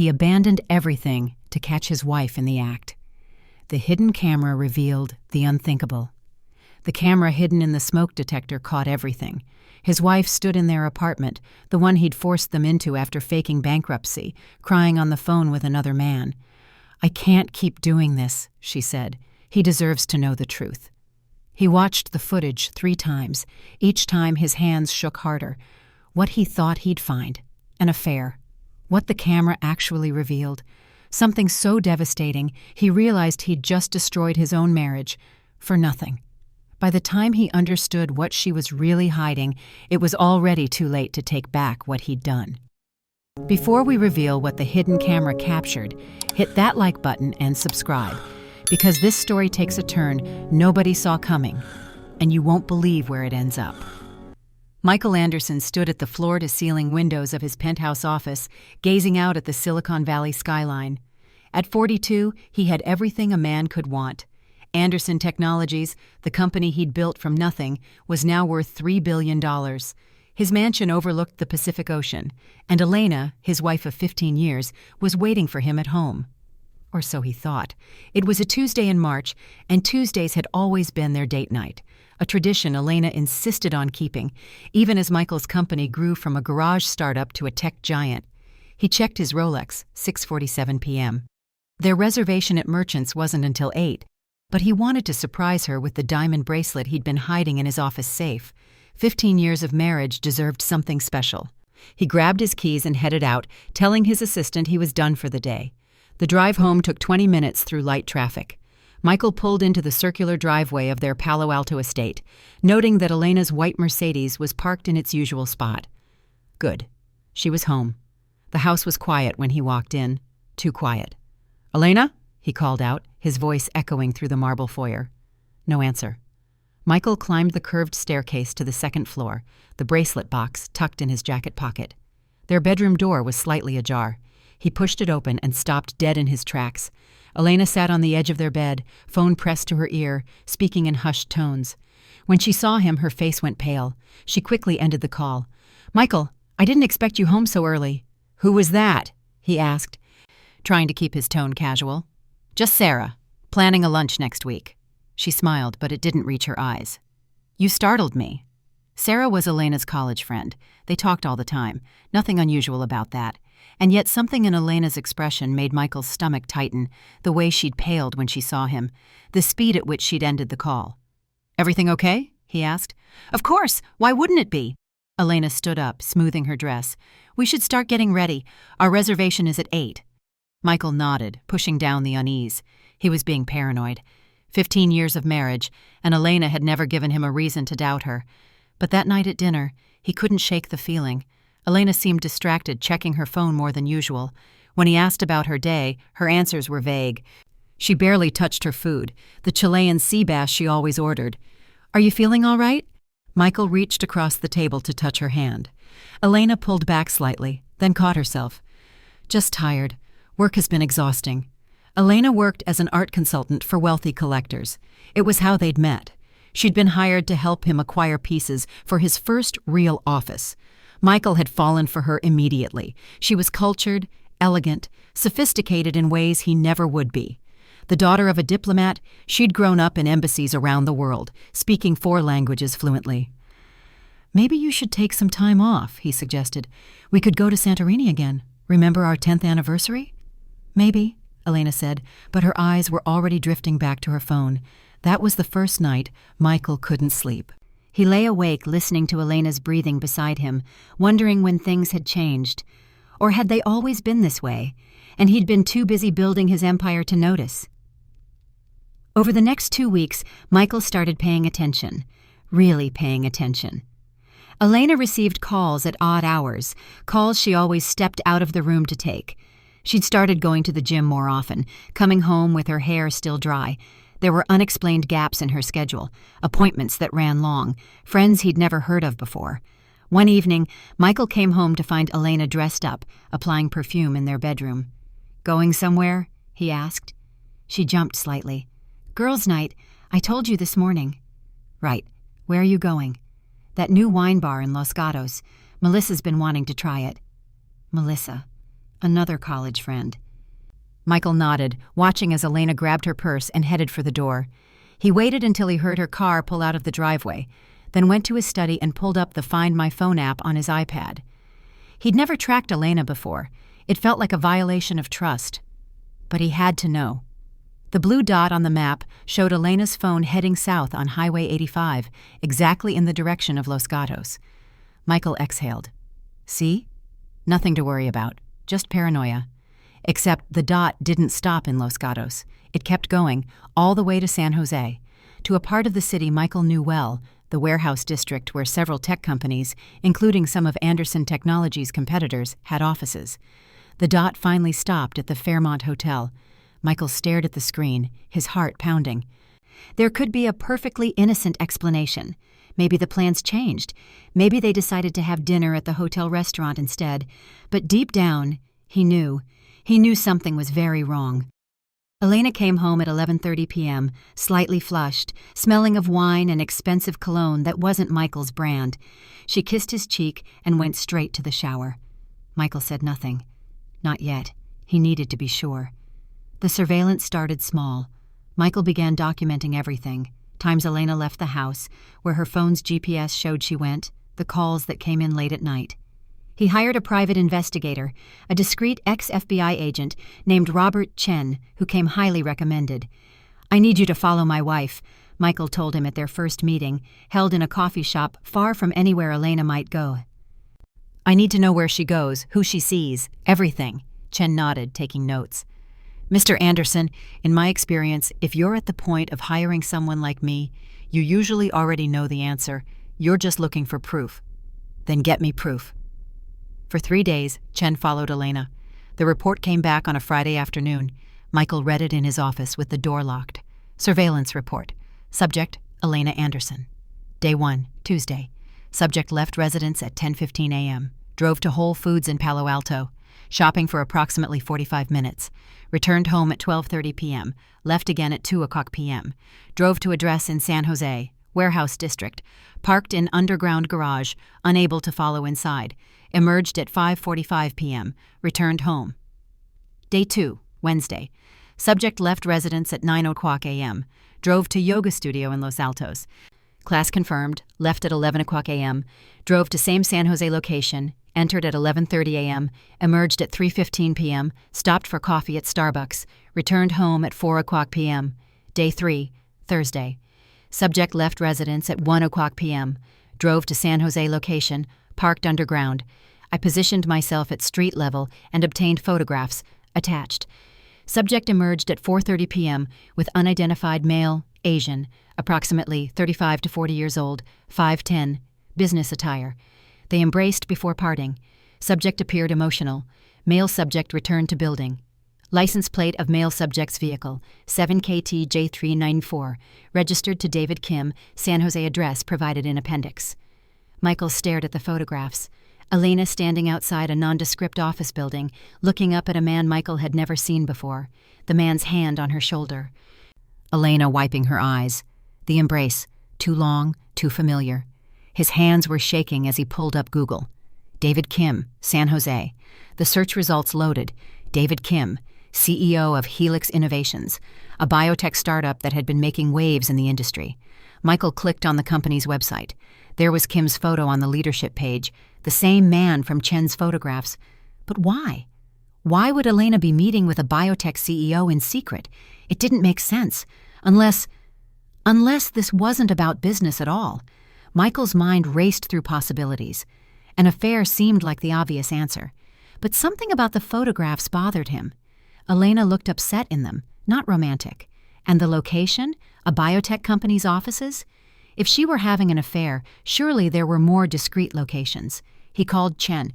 He abandoned everything to catch his wife in the act. The hidden camera revealed the unthinkable. The camera hidden in the smoke detector caught everything. His wife stood in their apartment, the one he'd forced them into after faking bankruptcy, crying on the phone with another man. "I can't keep doing this," she said. "He deserves to know the truth." He watched the footage 3 times. Each time his hands shook harder. What he thought he'd find: an affair. What the camera actually revealed: something so devastating he realized he'd just destroyed his own marriage for nothing. By the time he understood what she was really hiding, it was already too late to take back what he'd done. Before we reveal what the hidden camera captured, hit that like button and subscribe, because this story takes a turn nobody saw coming, and you won't believe where it ends up. Michael Anderson stood at the floor-to-ceiling windows of his penthouse office, gazing out at the Silicon Valley skyline. At 42, he had everything a man could want. Anderson Technologies, the company he'd built from nothing, was now worth $3 billion. His mansion overlooked the Pacific Ocean, and Elena, his wife of 15 years, was waiting for him at home. Or so he thought. It was a Tuesday in March, and Tuesdays had always been their date night, a tradition Elena insisted on keeping, even as Michael's company grew from a garage startup to a tech giant. He checked his Rolex, 6:47 p.m. Their reservation at Merchant's wasn't until 8, but he wanted to surprise her with the diamond bracelet he'd been hiding in his office safe. 15 years of marriage deserved something special. He grabbed his keys and headed out, telling his assistant he was done for the day. The drive home took 20 minutes through light traffic. Michael pulled into the circular driveway of their Palo Alto estate, noting that Elena's white Mercedes was parked in its usual spot. Good. She was home. The house was quiet when he walked in. Too quiet. "Elena?" he called out, his voice echoing through the marble foyer. No answer. Michael climbed the curved staircase to the second floor, the bracelet box tucked in his jacket pocket. Their bedroom door was slightly ajar. He pushed it open and stopped dead in his tracks. Elena sat on the edge of their bed, phone pressed to her ear, speaking in hushed tones. When she saw him, her face went pale. She quickly ended the call. "Michael, I didn't expect you home so early." "Who was that?" he asked, trying to keep his tone casual. "Just Sarah, planning a lunch next week." She smiled, but it didn't reach her eyes. "You startled me." Sarah was Elena's college friend. They talked all the time. Nothing unusual about that. And yet something in Elena's expression made Michael's stomach tighten, the way she'd paled when she saw him, the speed at which she'd ended the call. "Everything okay?" he asked. "Of course! Why wouldn't it be?" Elena stood up, smoothing her dress. "We should start getting ready. Our reservation is at 8. Michael nodded, pushing down the unease. He was being paranoid. 15 years of marriage, and Elena had never given him a reason to doubt her. But that night at dinner, he couldn't shake the feeling. Elena seemed distracted, checking her phone more than usual. When he asked about her day, her answers were vague. She barely touched her food, the Chilean sea bass she always ordered. "Are you feeling all right?" Michael reached across the table to touch her hand. Elena pulled back slightly, then caught herself. "Just tired. Work has been exhausting." Elena worked as an art consultant for wealthy collectors. It was how they'd met. She'd been hired to help him acquire pieces for his first real office. Michael had fallen for her immediately. She was cultured, elegant, sophisticated in ways he never would be. The daughter of a diplomat, she'd grown up in embassies around the world, speaking 4 languages fluently. "Maybe you should take some time off," he suggested. "We could go to Santorini again. Remember our 10th anniversary?" "Maybe," Elena said, but her eyes were already drifting back to her phone. That was the first night Michael couldn't sleep. He lay awake listening to Elena's breathing beside him, wondering when things had changed. Or had they always been this way, and he'd been too busy building his empire to notice? Over the next 2 weeks, Michael started paying attention. Really paying attention. Elena received calls at odd hours, calls she always stepped out of the room to take. She'd started going to the gym more often, coming home with her hair still dry. There were unexplained gaps in her schedule, appointments that ran long, friends he'd never heard of before. One evening, Michael came home to find Elena dressed up, applying perfume in their bedroom. "Going somewhere?" he asked. She jumped slightly. "Girls' night. I told you this morning." "Right. Where are you going?" "That new wine bar in Los Gatos. Melissa's been wanting to try it." "Melissa." Another college friend. Michael nodded, watching as Elena grabbed her purse and headed for the door. He waited until he heard her car pull out of the driveway, then went to his study and pulled up the Find My Phone app on his iPad. He'd never tracked Elena before. It felt like a violation of trust. But he had to know. The blue dot on the map showed Elena's phone heading south on Highway 85, exactly in the direction of Los Gatos. Michael exhaled. See? Nothing to worry about. Just paranoia. Except the dot didn't stop in Los Gatos. It kept going, all the way to San Jose, to a part of the city Michael knew well, the warehouse district where several tech companies, including some of Anderson Technologies' competitors, had offices. The dot finally stopped at the Fairmont Hotel. Michael stared at the screen, his heart pounding. There could be a perfectly innocent explanation. Maybe the plans changed. Maybe they decided to have dinner at the hotel restaurant instead. But deep down, he knew. He knew something was very wrong. Elena came home at 11:30 p.m., slightly flushed, smelling of wine and expensive cologne that wasn't Michael's brand. She kissed his cheek and went straight to the shower. Michael said nothing. Not yet. He needed to be sure. The surveillance started small. Michael began documenting everything. Times Elena left the house, where her phone's GPS showed she went, the calls that came in late at night. He hired a private investigator, a discreet ex-FBI agent named Robert Chen, who came highly recommended. "I need you to follow my wife," Michael told him at their first meeting, held in a coffee shop far from anywhere Elena might go. "I need to know where she goes, who she sees, everything." Chen nodded, taking notes. "Mr. Anderson, in my experience, if you're at the point of hiring someone like me, you usually already know the answer. You're just looking for proof. Then get me proof." For 3 days, Chen followed Elena. The report came back on a Friday afternoon. Michael read it in his office with the door locked. Surveillance report. Subject, Elena Anderson. Day 1, Tuesday. Subject left residence at 10:15 a.m. Drove to Whole Foods in Palo Alto. Shopping for approximately 45 minutes. Returned home at 12:30 p.m. Left again at 2 o'clock p.m. Drove to address in San Jose, warehouse district. Parked in underground garage, unable to follow inside. Emerged at 5:45 p.m. Returned home. Day 2, Wednesday. Subject left residence at 9 o'clock a.m. Drove to yoga studio in Los Altos. Class confirmed. Left at 11 o'clock a.m. Drove to same San Jose location. Entered at 11:30 a.m. Emerged at 3:15 p.m. Stopped for coffee at Starbucks. Returned home at 4 o'clock p.m. Day 3, Thursday. Subject left residence at 1 o'clock p.m. Drove to San Jose location. Parked underground. I positioned myself at street level and obtained photographs. Attached. Subject emerged at 4:30 p.m. with unidentified male, Asian, approximately 35 to 40 years old, 5'10", business attire. They embraced before parting. Subject appeared emotional. Male subject returned to building. License plate of male subject's vehicle, 7KT-J394, registered to David Kim, San Jose address provided in appendix. Michael stared at the photographs. Elena standing outside a nondescript office building, looking up at a man Michael had never seen before, the man's hand on her shoulder. Elena wiping her eyes. The embrace, too long, too familiar. His hands were shaking as he pulled up Google. David Kim, San Jose. The search results loaded. David Kim, CEO of Helix Innovations, a biotech startup that had been making waves in the industry. Michael clicked on the company's website. There was Kim's photo on the leadership page, the same man from Chen's photographs. But why? Why would Elena be meeting with a biotech CEO in secret? It didn't make sense. Unless this wasn't about business at all. Michael's mind raced through possibilities. An affair seemed like the obvious answer. But something about the photographs bothered him. Elena looked upset in them, not romantic. And the location? A biotech company's offices? If she were having an affair, surely there were more discreet locations. He called Chen.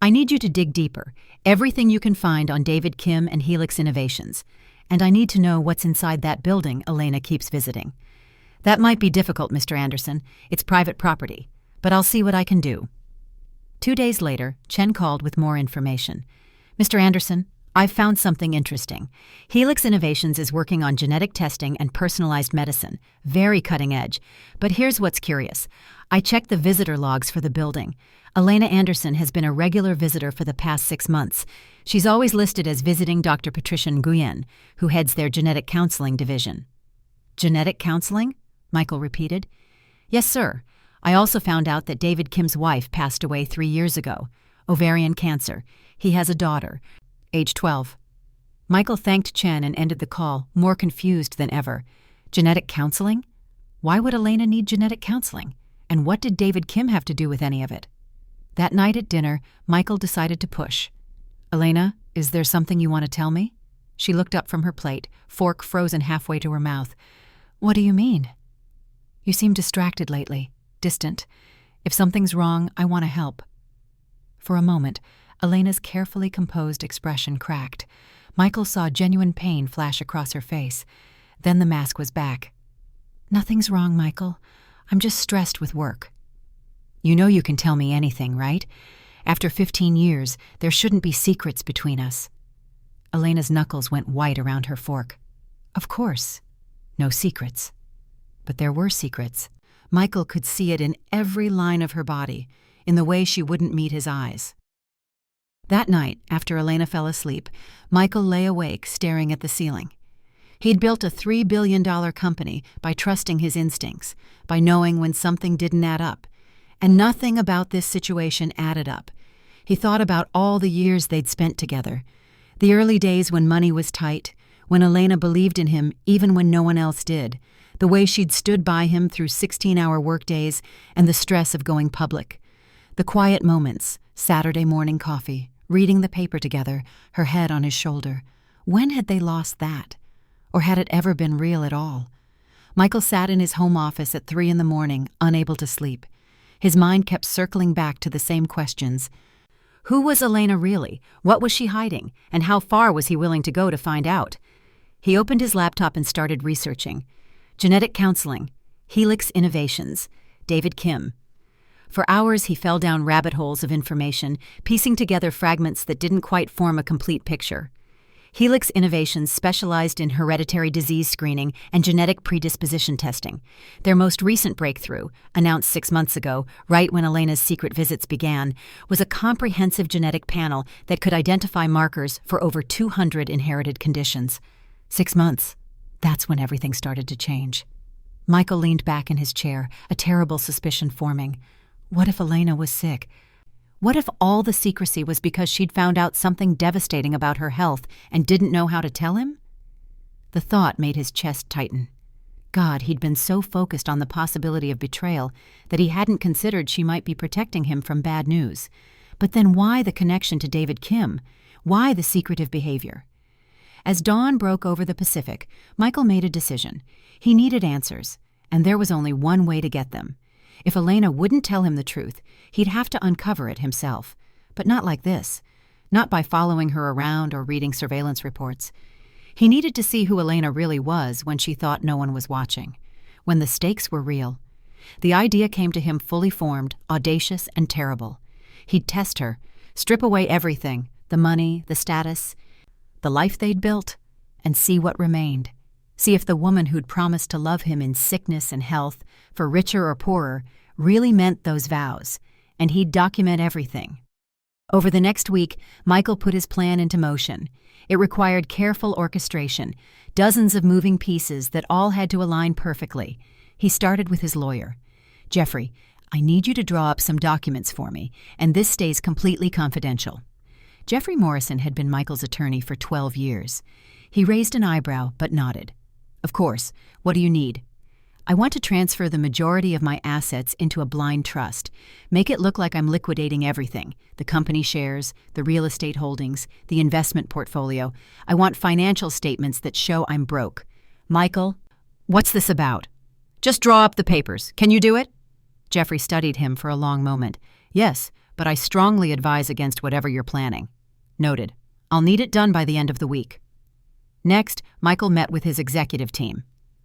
"I need you to dig deeper. Everything you can find on David Kim and Helix Innovations. And I need to know what's inside that building Elena keeps visiting." "That might be difficult, Mr. Anderson. It's private property. But I'll see what I can do." 2 days later, Chen called with more information. "Mr. Anderson, I've found something interesting. Helix Innovations is working on genetic testing and personalized medicine. Very cutting edge. But here's what's curious. I checked the visitor logs for the building. Elena Anderson has been a regular visitor for the past 6 months. She's always listed as visiting Dr. Patricia Nguyen, who heads their genetic counseling division. Genetic counseling? Michael repeated. Yes, sir. I also found out that David Kim's wife passed away 3 years ago. Ovarian cancer. He has a daughter, age 12. Michael thanked Chen and ended the call, more confused than ever. Genetic counseling? Why would Elena need genetic counseling? And what did David Kim have to do with any of it? That night at dinner, Michael decided to push. Elena, is there something you want to tell me? She looked up from her plate, fork frozen halfway to her mouth. What do you mean? You seem distracted lately, distant. If something's wrong, I want to help. For a moment, Elena's carefully composed expression cracked. Michael saw genuine pain flash across her face. Then the mask was back. Nothing's wrong, Michael. I'm just stressed with work. You know you can tell me anything, right? After 15 years, there shouldn't be secrets between us. Elena's knuckles went white around her fork. Of course. No secrets. But there were secrets. Michael could see it in every line of her body, in the way she wouldn't meet his eyes. That night, after Elena fell asleep, Michael lay awake, staring at the ceiling. He'd built a $3 billion company by trusting his instincts, by knowing when something didn't add up. And nothing about this situation added up. He thought about all the years they'd spent together. The early days when money was tight, when Elena believed in him even when no one else did, the way she'd stood by him through 16-hour workdays and the stress of going public. The quiet moments, Saturday morning coffee, reading the paper together, her head on his shoulder. When had they lost that? Or had it ever been real at all? Michael sat in his home office at 3 a.m, unable to sleep. His mind kept circling back to the same questions. Who was Elena really? What was she hiding? And how far was he willing to go to find out? He opened his laptop and started researching. Genetic counseling, Helix Innovations, David Kim. For hours he fell down rabbit holes of information, piecing together fragments that didn't quite form a complete picture. Helix Innovations specialized in hereditary disease screening and genetic predisposition testing. Their most recent breakthrough, announced 6 months ago, right when Elena's secret visits began, was a comprehensive genetic panel that could identify markers for over 200 inherited conditions. 6 months. That's when everything started to change. Michael leaned back in his chair, a terrible suspicion forming. What if Elena was sick? What if all the secrecy was because she'd found out something devastating about her health and didn't know how to tell him? The thought made his chest tighten. God, he'd been so focused on the possibility of betrayal that he hadn't considered she might be protecting him from bad news. But then why the connection to David Kim? Why the secretive behavior? As dawn broke over the Pacific, Michael made a decision. He needed answers, and there was only one way to get them. If Elena wouldn't tell him the truth, he'd have to uncover it himself. But not like this. Not by following her around or reading surveillance reports. He needed to see who Elena really was when she thought no one was watching. When the stakes were real. The idea came to him fully formed, audacious, and terrible. He'd test her, strip away everything, the money, the status, the life they'd built, and see what remained. See if the woman who'd promised to love him in sickness and health, for richer or poorer, really meant those vows, and he'd document everything. Over the next week, Michael put his plan into motion. It required careful orchestration, dozens of moving pieces that all had to align perfectly. He started with his lawyer. Jeffrey, I need you to draw up some documents for me, and this stays completely confidential. Jeffrey Morrison had been Michael's attorney for 12 years. He raised an eyebrow, but nodded. Of course. What do you need? I want to transfer the majority of my assets into a blind trust. Make it look like I'm liquidating everything. The company shares, the real estate holdings, the investment portfolio. I want financial statements that show I'm broke. Michael, what's this about? Just draw up the papers. Can you do it? Jeffrey studied him for a long moment. Yes, but I strongly advise against whatever you're planning. Noted. I'll need it done by the end of the week. Next, Michael met with his executive team.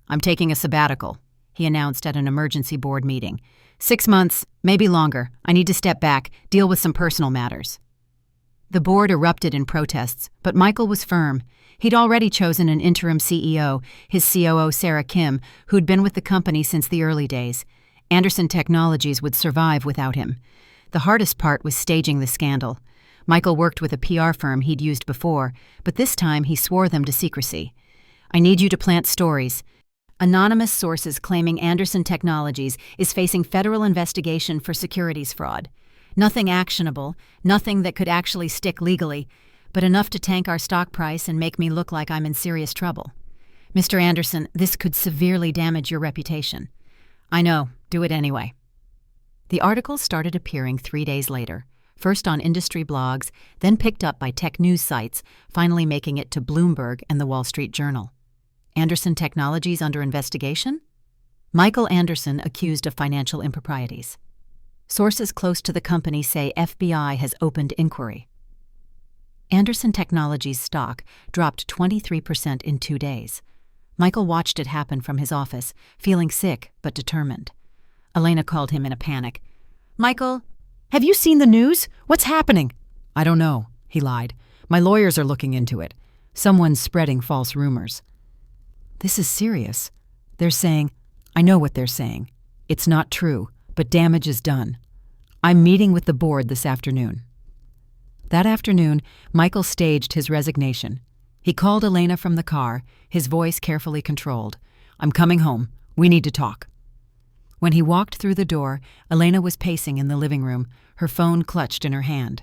I'm taking a sabbatical, he announced at an emergency board meeting. 6 months, maybe longer. I need to step back, deal with some personal matters. The board erupted in protests, but Michael was firm. He'd already chosen an interim CEO, his COO Sarah Kim, who'd been with the company since the early days. Anderson Technologies would survive without him. The hardest part was staging the scandal. Michael worked with a PR firm he'd used before, but this time he swore them to secrecy. "I need you to plant stories." Anonymous sources claiming Anderson Technologies is facing federal investigation for securities fraud. Nothing actionable, nothing that could actually stick legally, but enough to tank our stock price and make me look like I'm in serious trouble. "Mr. Anderson, this could severely damage your reputation." "I know, do it anyway." The articles started appearing 3 days later, first on industry blogs, then picked up by tech news sites, finally making it to Bloomberg and the Wall Street Journal. Anderson Technologies under investigation? Michael Anderson accused of financial improprieties. Sources close to the company say FBI has opened inquiry. Anderson Technologies' stock dropped 23% in 2 days. Michael watched it happen from his office, feeling sick but determined. Elena called him in a panic. "Michael, have you seen the news? What's happening?" "I don't know," he lied. "My lawyers are looking into it. Someone's spreading false rumors." "This is serious. They're saying—" "I know what they're saying. It's not true, but damage is done. I'm meeting with the board this afternoon." That afternoon, Michael staged his resignation. He called Elena from the car, his voice carefully controlled. "I'm coming home. We need to talk." When he walked through the door, Elena was pacing in the living room, her phone clutched in her hand.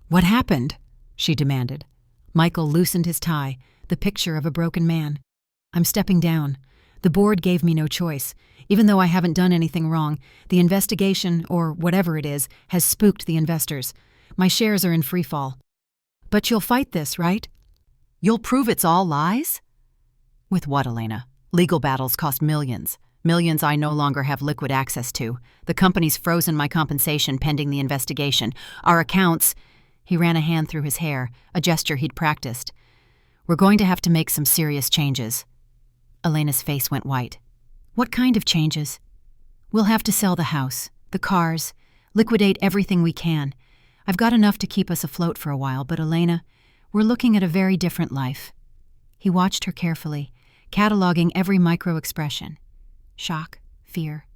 "What happened?" she demanded. Michael loosened his tie, the picture of a broken man. "I'm stepping down. The board gave me no choice. Even though I haven't done anything wrong, the investigation, or whatever it is, has spooked the investors. My shares are in free fall." "But you'll fight this, right?" "You'll prove it's all lies?" "With what, Elena? Legal battles cost millions. Millions I no longer have liquid access to. The company's frozen my compensation pending the investigation. Our accounts—" He ran a hand through his hair, a gesture he'd practiced. "We're going to have to make some serious changes." Elena's face went white. "What kind of changes?" "We'll have to sell the house, the cars, liquidate everything we can. I've got enough to keep us afloat for a while, but Elena, we're looking at a very different life." He watched her carefully, cataloging every micro-expression. Shock, fear,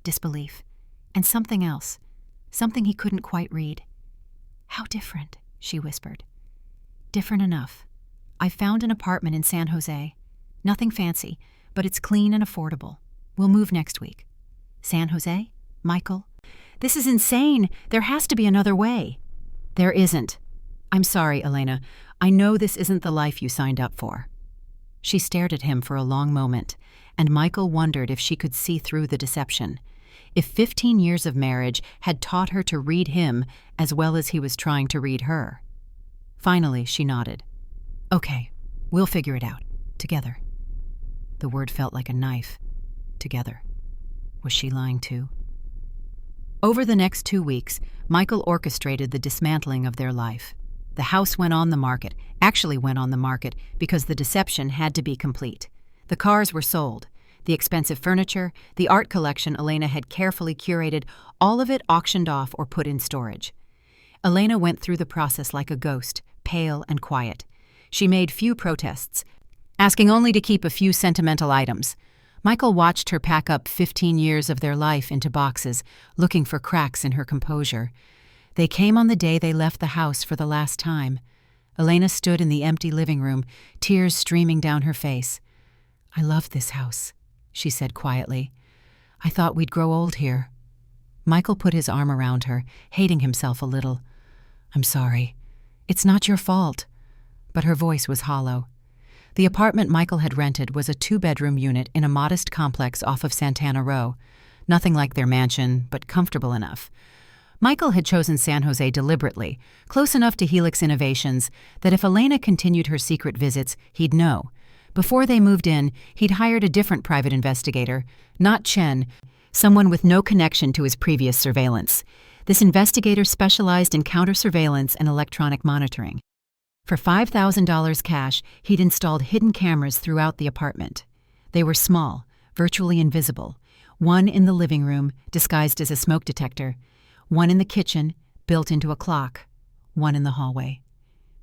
disbelief, and something else, something he couldn't quite read. "How different?" she whispered. "Different enough. I found an apartment in San Jose. Nothing fancy, but it's clean and affordable. We'll move next week." "San Jose? Michael? This is insane. There has to be another way." "There isn't. I'm sorry, Elena. I know this isn't the life you signed up for." She stared at him for a long moment, and Michael wondered if she could see through the deception. If 15 years of marriage had taught her to read him as well as he was trying to read her. Finally, she nodded. "Okay, we'll figure it out. Together." The word felt like a knife. Together. Was she lying too? Over the next 2 weeks, Michael orchestrated the dismantling of their life. The house went on the market, actually went on the market because the deception had to be complete. The cars were sold. The expensive furniture, the art collection Elena had carefully curated, all of it auctioned off or put in storage. Elena went through the process like a ghost, pale and quiet. She made few protests, asking only to keep a few sentimental items. Michael watched her pack up 15 years of their life into boxes, looking for cracks in her composure. They came on the day they left the house for the last time. Elena stood in the empty living room, tears streaming down her face. "I love this house," she said quietly. "I thought we'd grow old here." Michael put his arm around her, hating himself a little. "I'm sorry. It's not your fault." But her voice was hollow. The apartment Michael had rented was a 2-bedroom unit in a modest complex off of Santana Row. Nothing like their mansion, but comfortable enough. Michael had chosen San Jose deliberately, close enough to Helix Innovations that if Elena continued her secret visits, he'd know. Before they moved in, he'd hired a different private investigator, not Chen, someone with no connection to his previous surveillance. This investigator specialized in counter-surveillance and electronic monitoring. For $5,000 cash, he'd installed hidden cameras throughout the apartment. They were small, virtually invisible. One in the living room, disguised as a smoke detector. One in the kitchen, built into a clock. one in the hallway.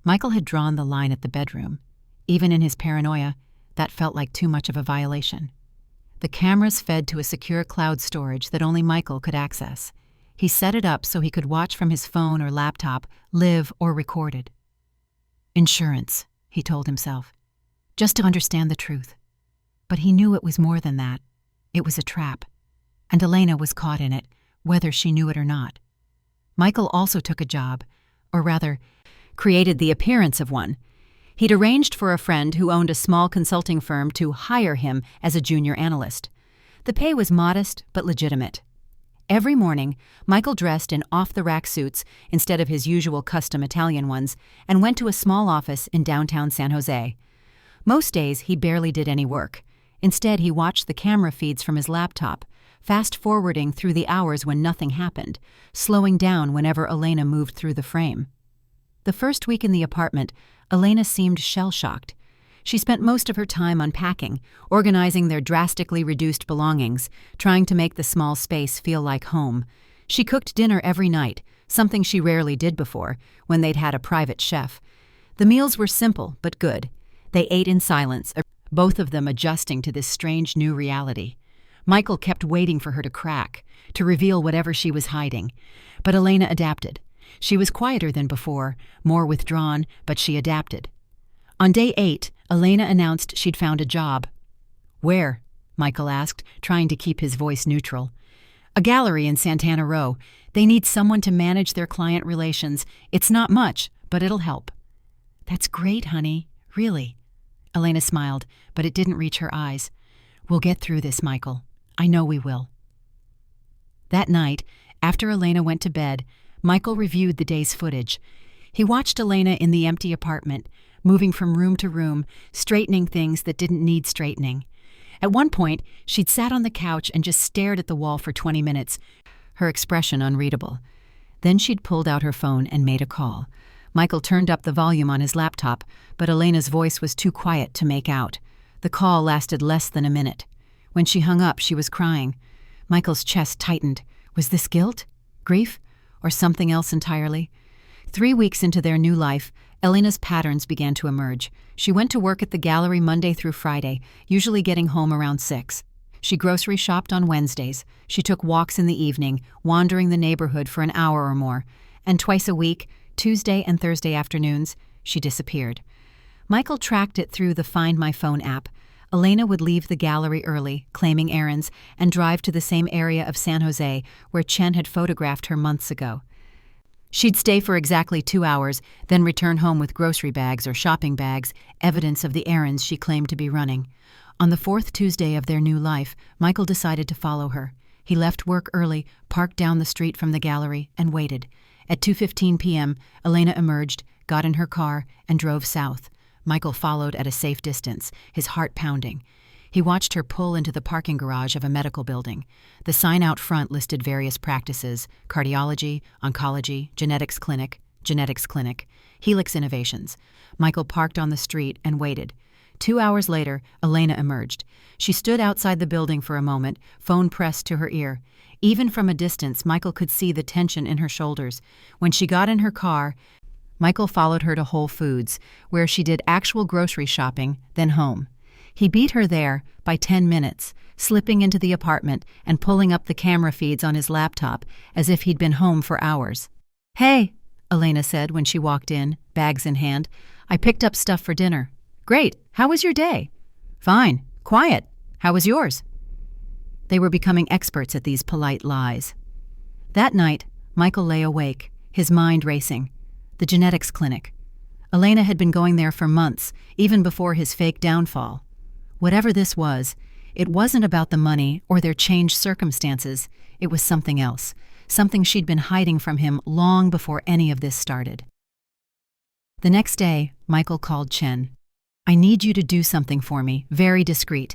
Michael had drawn the line at the bedroom. Even in his paranoia, that felt like too much of a violation. The cameras fed to a secure cloud storage that only Michael could access. He set it up so he could watch from his phone or laptop, live or recorded. Insurance, he told himself, just to understand the truth. But he knew it was more than that. It was a trap. And Elena was caught in it, whether she knew it or not. Michael also took a job, or rather, created the appearance of one. He'd arranged for a friend who owned a small consulting firm to hire him as a junior analyst. The pay was modest but legitimate. Every morning, Michael dressed in off-the-rack suits instead of his usual custom Italian ones and went to a small office in downtown San Jose. Most days, he barely did any work. Instead, he watched the camera feeds from his laptop, fast-forwarding through the hours when nothing happened, slowing down whenever Elena moved through the frame. The first week in the apartment, Elena seemed shell-shocked. She spent most of her time unpacking, organizing their drastically reduced belongings, trying to make the small space feel like home. She cooked dinner every night, something she rarely did before, when they'd had a private chef. The meals were simple but good. They ate in silence, both of them adjusting to this strange new reality. Michael kept waiting for her to crack, to reveal whatever she was hiding. But Elena adapted. She was quieter than before, more withdrawn, but she adapted. On day 8, Elena announced she'd found a job. "Where?" Michael asked, trying to keep his voice neutral. "A gallery in Santana Row. They need someone to manage their client relations. It's not much, but it'll help." "That's great, honey. Really." Elena smiled, but it didn't reach her eyes. "We'll get through this, Michael. I know we will." That night, after Elena went to bed, Michael reviewed the day's footage. He watched Elena in the empty apartment, moving from room to room, straightening things that didn't need straightening. At one point, she'd sat on the couch and just stared at the wall for 20 minutes, her expression unreadable. Then she'd pulled out her phone and made a call. Michael turned up the volume on his laptop, but Elena's voice was too quiet to make out. The call lasted less than a minute. When she hung up, she was crying. Michael's chest tightened. Was this guilt? Grief? Or something else entirely? 3 weeks into their new life, Elena's patterns began to emerge. She went to work at the gallery Monday through Friday, usually getting home around 6. She grocery shopped on Wednesdays. She took walks in the evening, wandering the neighborhood for an hour or more. And twice a week, Tuesday and Thursday afternoons, she disappeared. Michael tracked it through the Find My Phone app. Elena would leave the gallery early, claiming errands, and drive to the same area of San Jose where Chen had photographed her months ago. She'd stay for exactly 2 hours, then return home with grocery bags or shopping bags, evidence of the errands she claimed to be running. On the 4th Tuesday of their new life, Michael decided to follow her. He left work early, parked down the street from the gallery, and waited. At 2:15 p.m., Elena emerged, got in her car, and drove south. Michael followed at a safe distance, his heart pounding. He watched her pull into the parking garage of a medical building. The sign out front listed various practices: cardiology, oncology, genetics clinic, Helix Innovations. Michael parked on the street and waited. 2 hours later, Elena emerged. She stood outside the building for a moment, phone pressed to her ear. Even from a distance, Michael could see the tension in her shoulders. When she got in her car, Michael followed her to Whole Foods, where she did actual grocery shopping, then home. He beat her there by 10 minutes, slipping into the apartment and pulling up the camera feeds on his laptop as if he'd been home for hours. "Hey," Elena said when she walked in, bags in hand. "I picked up stuff for dinner." "Great. How was your day?" "Fine. Quiet. How was yours?" They were becoming experts at these polite lies. That night, Michael lay awake, his mind racing. The genetics clinic. Elena had been going there for months, even before his fake downfall. Whatever this was, it wasn't about the money or their changed circumstances. It was something else, something she'd been hiding from him long before any of this started. The next day, Michael called Chen. "I need you to do something for me, very discreet.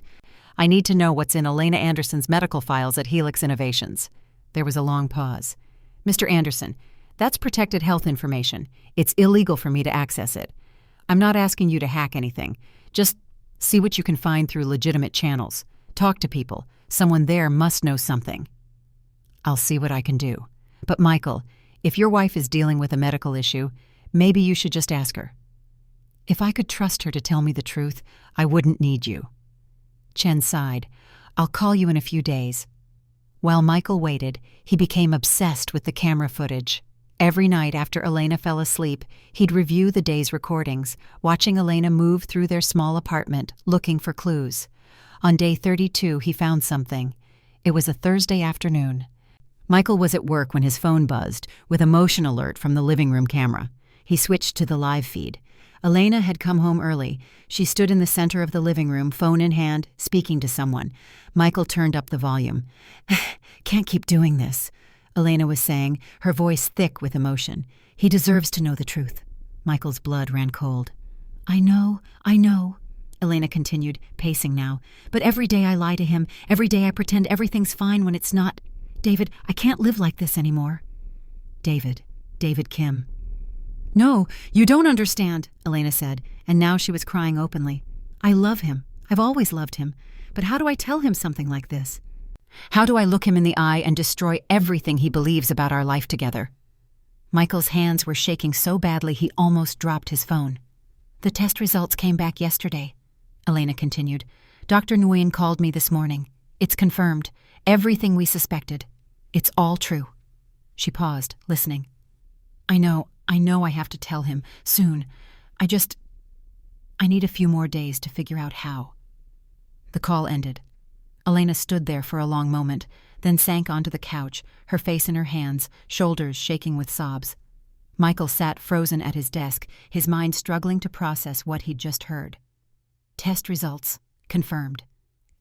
I need to know what's in Elena Anderson's medical files at Helix Innovations." There was a long pause. "Mr. Anderson, that's protected health information. It's illegal for me to access it. I'm not asking you to hack anything. Just see what you can find through legitimate channels. Talk to people. Someone there must know something." "I'll see what I can do. But Michael, if your wife is dealing with a medical issue, Maybe you should just ask her. If I could trust her to tell me the truth, I wouldn't need you. Chen sighed. I'll call you in a few days. While Michael waited, he became obsessed with the camera footage. Every night after Elena fell asleep, he'd review the day's recordings, watching Elena move through their small apartment, looking for clues. On day 32, he found something. It was a Thursday afternoon. Michael was at work when his phone buzzed, with a motion alert from the living room camera. He switched to the live feed. Elena had come home early. She stood in the center of the living room, phone in hand, speaking to someone. Michael turned up the volume. Can't keep doing this, Elena was saying, her voice thick with emotion. He deserves to know the truth. Michael's blood ran cold. I know, Elena continued, pacing now. But every day I lie to him. Every day I pretend everything's fine when it's not. David, I can't live like this anymore. David Kim. No, you don't understand, Elena said, and now she was crying openly. I love him. I've always loved him. But how do I tell him something like this? How do I look him in the eye and destroy everything he believes about our life together? Michael's hands were shaking so badly he almost dropped his phone. The test results came back yesterday, Elena continued. Dr. Nguyen called me this morning. It's confirmed. Everything we suspected. It's all true. She paused, listening. I know I have to tell him, soon. I need a few more days to figure out how. The call ended. Elena stood there for a long moment, then sank onto the couch, her face in her hands, shoulders shaking with sobs. Michael sat frozen at his desk, his mind struggling to process what he'd just heard. Test results. Confirmed.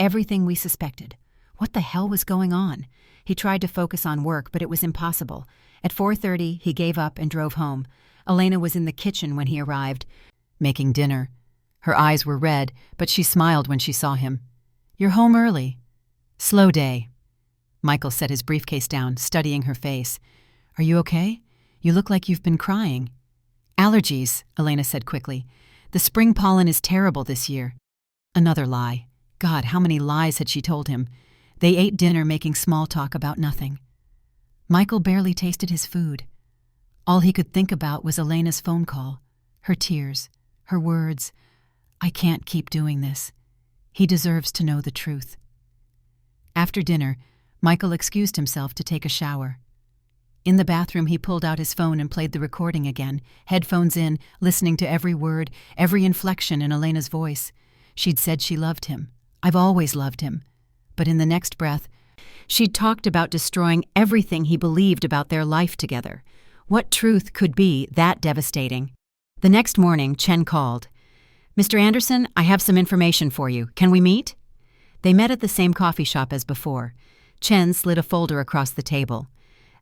Everything we suspected. What the hell was going on? He tried to focus on work, but it was impossible. At 4:30, he gave up and drove home. Elena was in the kitchen when he arrived, making dinner. Her eyes were red, but she smiled when she saw him. You're home early. Slow day. Michael set his briefcase down, studying her face. Are you okay? You look like you've been crying. Allergies, Elena said quickly. The spring pollen is terrible this year. Another lie. God, how many lies had she told him? They ate dinner making small talk about nothing. Michael barely tasted his food. All he could think about was Elena's phone call, her tears, her words. I can't keep doing this. He deserves to know the truth. After dinner, Michael excused himself to take a shower. In the bathroom, he pulled out his phone and played the recording again, headphones in, listening to every word, every inflection in Elena's voice. She'd said she loved him. I've always loved him. But in the next breath, she'd talked about destroying everything he believed about their life together. What truth could be that devastating? The next morning, Chen called. Mr. Anderson, I have some information for you. Can we meet? They met at the same coffee shop as before. Chen slid a folder across the table.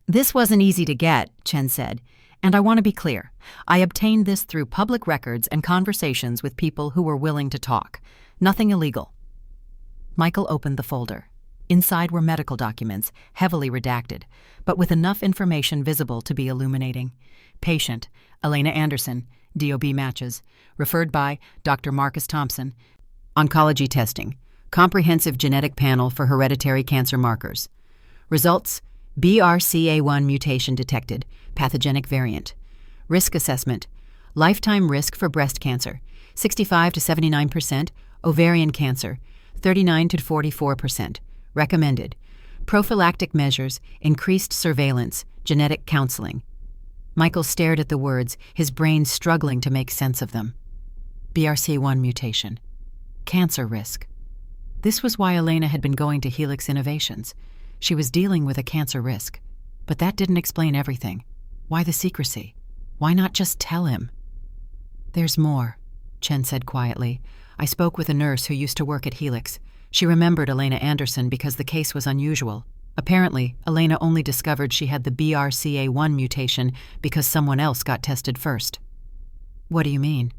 This wasn't easy to get, Chen said, and I want to be clear. I obtained this through public records and conversations with people who were willing to talk. Nothing illegal. Michael opened the folder. Inside were medical documents, heavily redacted, but with enough information visible to be illuminating. Patient, Elena Anderson, DOB matches. Referred by Dr. Marcus Thompson. Oncology testing. Comprehensive genetic panel for hereditary cancer markers. Results: BRCA1 mutation detected, pathogenic variant. Risk assessment: lifetime risk for breast cancer, 65 to 79%, ovarian cancer, 39 to 44%. Recommended: prophylactic measures, increased surveillance, genetic counseling. Michael stared at the words, his brain struggling to make sense of them. BRCA1 mutation. Cancer risk. This was why Elena had been going to Helix Innovations. She was dealing with a cancer risk. But that didn't explain everything. Why the secrecy? Why not just tell him? There's more, Chen said quietly. I spoke with a nurse who used to work at Helix. She remembered Elena Anderson because the case was unusual. Apparently, Elena only discovered she had the BRCA1 mutation because someone else got tested first. What do you mean?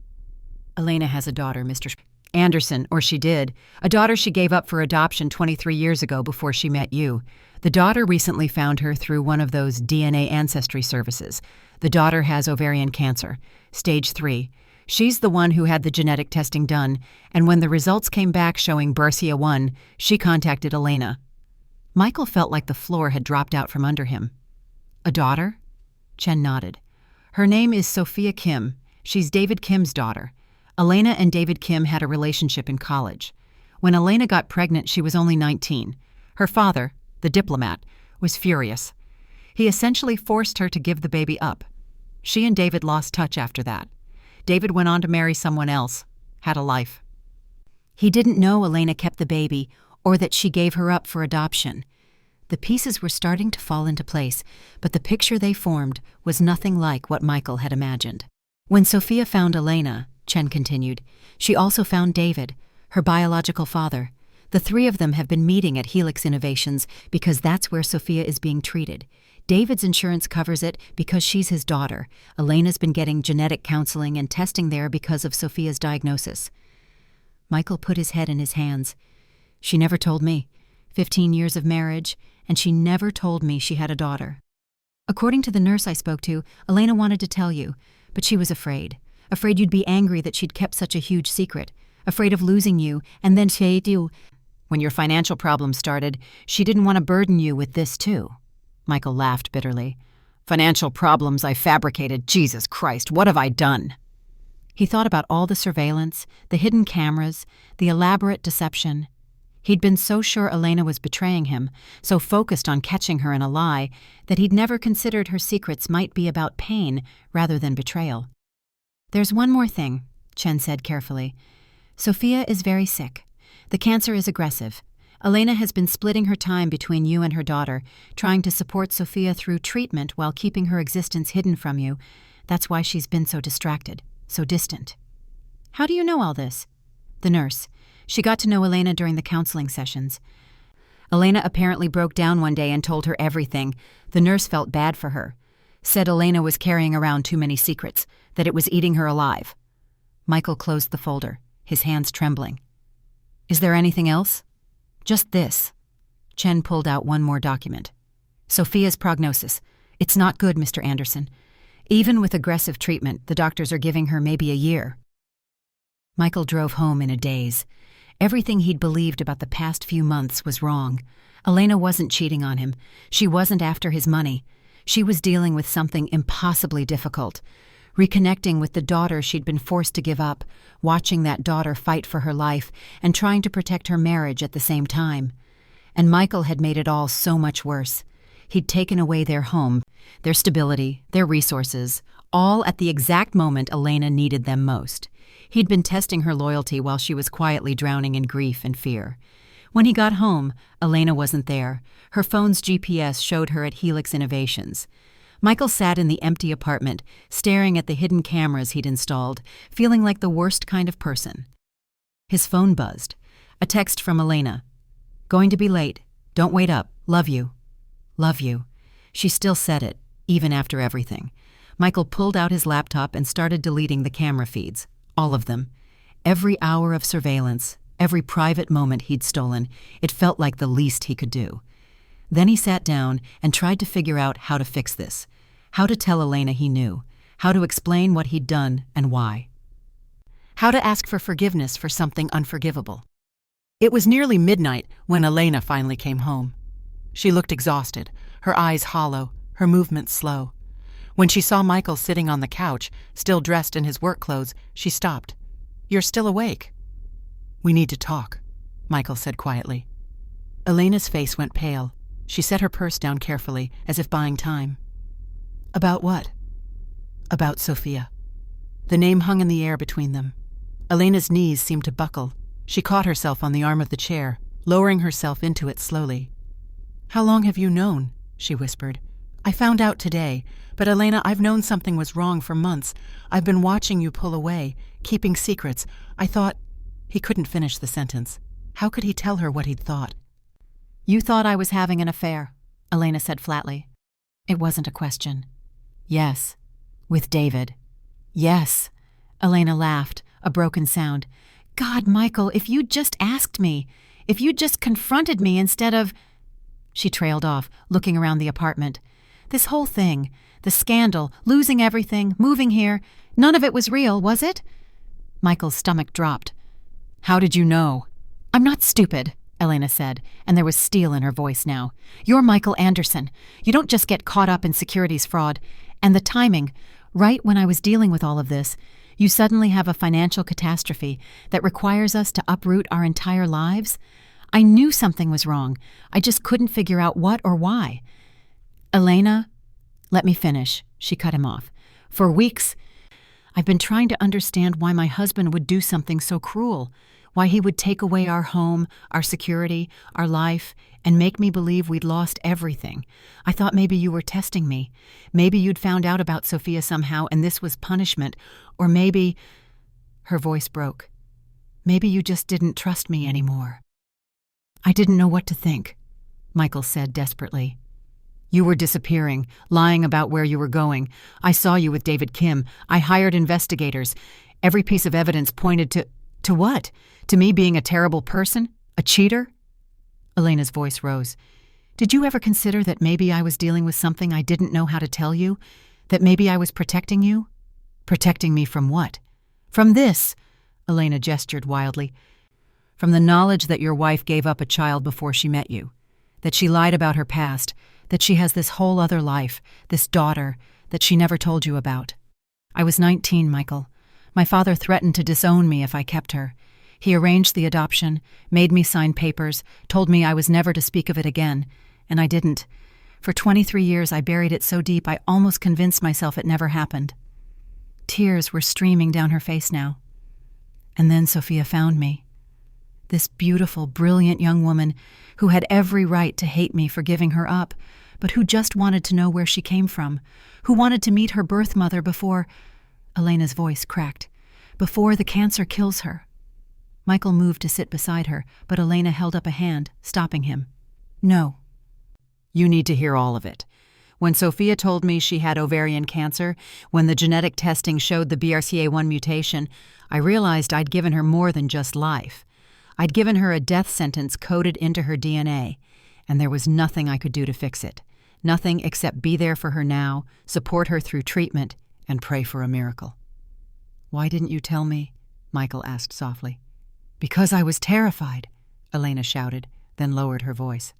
Elena has a daughter, Mr. Anderson, or she did. A daughter she gave up for adoption 23 years ago before she met you. The daughter recently found her through one of those DNA ancestry services. The daughter has ovarian cancer, stage 3. She's the one who had the genetic testing done, and when the results came back showing BRCA1, she contacted Elena. Michael felt like the floor had dropped out from under him. A daughter? Chen nodded. Her name is Sophia Kim. She's David Kim's daughter. Elena and David Kim had a relationship in college. When Elena got pregnant, she was only 19. Her father, the diplomat, was furious. He essentially forced her to give the baby up. She and David lost touch after that. David went on to marry someone else, had a life. He didn't know Elena kept the baby or that she gave her up for adoption. The pieces were starting to fall into place, but the picture they formed was nothing like what Michael had imagined. When Sophia found Elena, Chen continued, she also found David, her biological father. The three of them have been meeting at Helix Innovations because that's where Sophia is being treated. David's insurance covers it because she's his daughter. Elena's been getting genetic counseling and testing there because of Sophia's diagnosis. Michael put his head in his hands. She never told me. 15 years of marriage, and she never told me she had a daughter. According to the nurse I spoke to, Elena wanted to tell you, but she was afraid. Afraid you'd be angry that she'd kept such a huge secret. Afraid of losing you, and then she'd you. When your financial problems started, she didn't want to burden you with this too. Michael laughed bitterly. Financial problems I fabricated. Jesus Christ, what have I done? He thought about all the surveillance, the hidden cameras, the elaborate deception. He'd been so sure Elena was betraying him, so focused on catching her in a lie, that he'd never considered her secrets might be about pain rather than betrayal. There's one more thing, Chen said carefully. Sophia is very sick. The cancer is aggressive. Elena has been splitting her time between you and her daughter, trying to support Sophia through treatment while keeping her existence hidden from you. That's why she's been so distracted, so distant. How do you know all this? The nurse. She got to know Elena during the counseling sessions. Elena apparently broke down one day and told her everything. The nurse felt bad for her. Said Elena was carrying around too many secrets, that it was eating her alive. Michael closed the folder, his hands trembling. Is there anything else? Just this. Chen pulled out one more document. Sophia's prognosis. It's not good, Mr. Anderson. Even with aggressive treatment, the doctors are giving her maybe a year. Michael drove home in a daze. Everything he'd believed about the past few months was wrong. Elena wasn't cheating on him. She wasn't after his money. She was dealing with something impossibly difficult. Reconnecting with the daughter she'd been forced to give up, watching that daughter fight for her life, and trying to protect her marriage at the same time. And Michael had made it all so much worse. He'd taken away their home, their stability, their resources, all at the exact moment Elena needed them most. He'd been testing her loyalty while she was quietly drowning in grief and fear. When he got home, Elena wasn't there. Her phone's GPS showed her at Helix Innovations. Michael sat in the empty apartment, staring at the hidden cameras he'd installed, feeling like the worst kind of person. His phone buzzed. A text from Elena. Going to be late. Don't wait up. Love you. Love you. She still said it, even after everything. Michael pulled out his laptop and started deleting the camera feeds. All of them. Every hour of surveillance, every private moment he'd stolen, it felt like the least he could do. Then he sat down and tried to figure out how to fix this, how to tell Elena he knew, how to explain what he'd done and why. How to ask for forgiveness for something unforgivable. It was nearly midnight when Elena finally came home. She looked exhausted, her eyes hollow, her movements slow. When she saw Michael sitting on the couch, still dressed in his work clothes, she stopped. You're still awake. We need to talk, Michael said quietly. Elena's face went pale. She set her purse down carefully, as if buying time. About what? About Sophia. The name hung in the air between them. Elena's knees seemed to buckle. She caught herself on the arm of the chair, lowering herself into it slowly. How long have you known? She whispered. I found out today, but Elena, I've known something was wrong for months. I've been watching you pull away, keeping secrets. I thought... He couldn't finish the sentence. How could he tell her what he'd thought? You thought I was having an affair, Elena said flatly. It wasn't a question. Yes. With David. Yes. Elena laughed, a broken sound. God, Michael, if you'd just asked me. If you'd just confronted me instead of... She trailed off, looking around the apartment. This whole thing, the scandal, losing everything, moving here, none of it was real, was it? Michael's stomach dropped. How did you know? I'm not stupid, Elena said, and there was steel in her voice now. You're Michael Anderson. You don't just get caught up in securities fraud. And the timing, Right when I was dealing with all of this, you suddenly have a financial catastrophe that requires us to uproot our entire lives? I knew something was wrong. I just couldn't figure out what or why. Elena, let me finish. She cut him off. For weeks, I've been trying to understand why my husband would do something so cruel, why he would take away our home, our security, our life, and make me believe we'd lost everything. I thought maybe you were testing me. Maybe you'd found out about Sophia somehow and this was punishment. Or maybe... Her voice broke. Maybe you just didn't trust me anymore. I didn't know what to think, Michael said desperately. You were disappearing, lying about where you were going. I saw you with David Kim. I hired investigators. Every piece of evidence pointed to... To what? To me being a terrible person? A cheater? Elena's voice rose. Did you ever consider that maybe I was dealing with something I didn't know how to tell you? That maybe I was protecting you? Protecting me from what? From this, Elena gestured wildly. From the knowledge that your wife gave up a child before she met you. That she lied about her past. That she has this whole other life, this daughter, that she never told you about. I was 19, Michael. My father threatened to disown me if I kept her. He arranged the adoption, made me sign papers, told me I was never to speak of it again, and I didn't. For 23 years I buried it so deep I almost convinced myself it never happened. Tears were streaming down her face now. And then Sophia found me. This beautiful, brilliant young woman who had every right to hate me for giving her up, but who just wanted to know where she came from, who wanted to meet her birth mother before... Elena's voice cracked. Before the cancer kills her. Michael moved to sit beside her, but Elena held up a hand, stopping him. No. You need to hear all of it. When Sophia told me she had ovarian cancer, when the genetic testing showed the BRCA1 mutation, I realized I'd given her more than just life. I'd given her a death sentence coded into her DNA, and there was nothing I could do to fix it. Nothing except be there for her now, support her through treatment, and pray for a miracle. Why didn't you tell me? Michael asked softly. Because I was terrified, Elena shouted, then lowered her voice.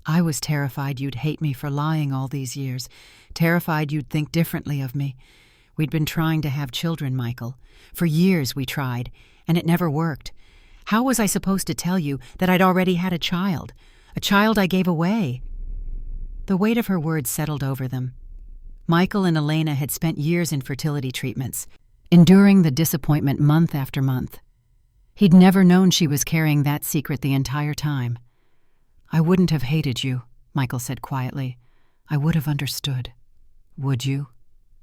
I was terrified you'd hate me for lying all these years, terrified you'd think differently of me. We'd been trying to have children, Michael. For years we tried, and it never worked. How was I supposed to tell you that I'd already had a child I gave away? The weight of her words settled over them. Michael and Elena had spent years in fertility treatments, enduring the disappointment month after month. He'd never known she was carrying that secret the entire time. I wouldn't have hated you, Michael said quietly. I would have understood. Would you?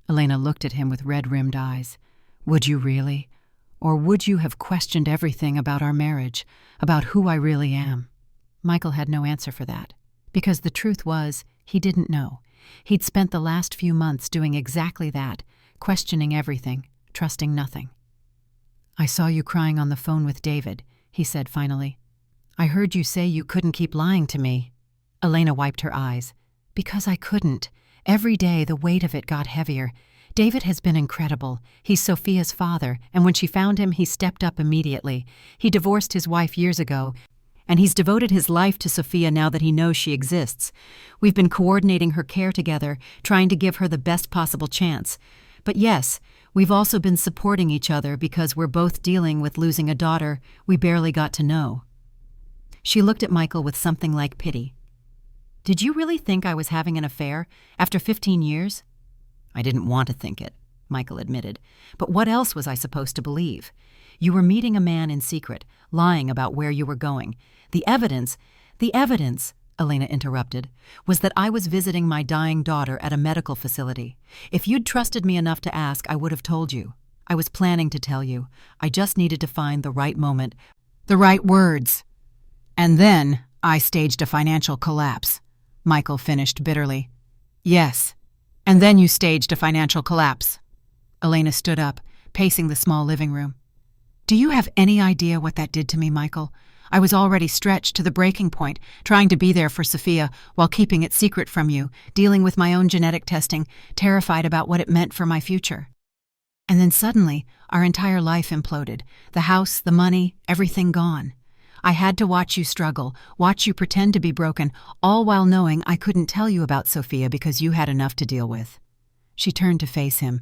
Elena looked at him with red-rimmed eyes. Would you really? Or would you have questioned everything about our marriage, about who I really am? Michael had no answer for that, because the truth was, he didn't know. He'd spent the last few months doing exactly that, questioning everything, trusting nothing. I saw you crying on the phone with David, he said finally. I heard you say you couldn't keep lying to me. Elena wiped her eyes. Because I couldn't. Every day the weight of it got heavier. David has been incredible. He's Sophia's father, and when she found him, he stepped up immediately. He divorced his wife years ago, and he's devoted his life to Sophia now that he knows she exists. We've been coordinating her care together, trying to give her the best possible chance. But yes, we've also been supporting each other because we're both dealing with losing a daughter we barely got to know. She looked at Michael with something like pity. Did you really think I was having an affair after 15 years? I didn't want to think it, Michael admitted. But what else was I supposed to believe? You were meeting a man in secret, lying about where you were going. The evidence, Elena interrupted, was that I was visiting my dying daughter at a medical facility. If you'd trusted me enough to ask, I would have told you. I was planning to tell you. I just needed to find the right moment, the right words. And then I staged a financial collapse, Michael finished bitterly. Yes, and then you staged a financial collapse. Elena stood up, pacing the small living room. Do you have any idea what that did to me, Michael? I was already stretched to the breaking point, trying to be there for Sophia while keeping it secret from you, dealing with my own genetic testing, terrified about what it meant for my future. And then suddenly, our entire life imploded. The house, the money, everything gone. I had to watch you struggle, watch you pretend to be broken, all while knowing I couldn't tell you about Sophia because you had enough to deal with. She turned to face him.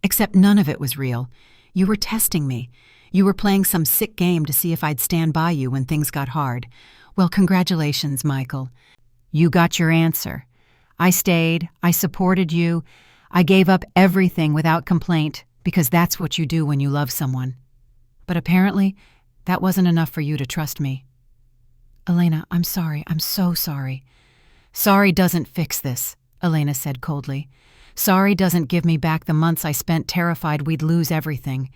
Except none of it was real. You were testing me. You were playing some sick game to see if I'd stand by you when things got hard. Well, congratulations, Michael. You got your answer. I stayed. I supported you. I gave up everything without complaint because that's what you do when you love someone. But apparently, that wasn't enough for you to trust me. Elena, I'm sorry. I'm so sorry. Sorry doesn't fix this, Elena said coldly. Sorry doesn't give me back the months I spent terrified we'd lose everything.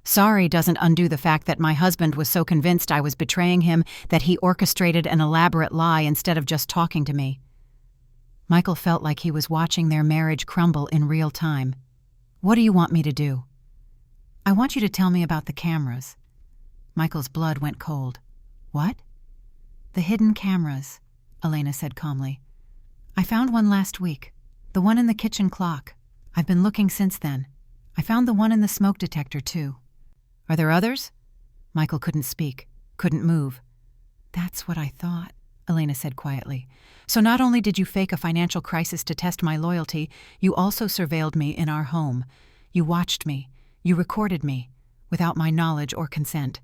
Sorry doesn't undo the fact that my husband was so convinced I was betraying him that he orchestrated an elaborate lie instead of just talking to me. Michael felt like he was watching their marriage crumble in real time. What do you want me to do? I want you to tell me about the cameras. Michael's blood went cold. What? The hidden cameras, Elena said calmly. I found one last week. The one in the kitchen clock. I've been looking since then. I found the one in the smoke detector, too. Are there others? Michael couldn't speak, couldn't move. That's what I thought, Elena said quietly. So not only did you fake a financial crisis to test my loyalty, you also surveilled me in our home. You watched me. You recorded me, without my knowledge or consent.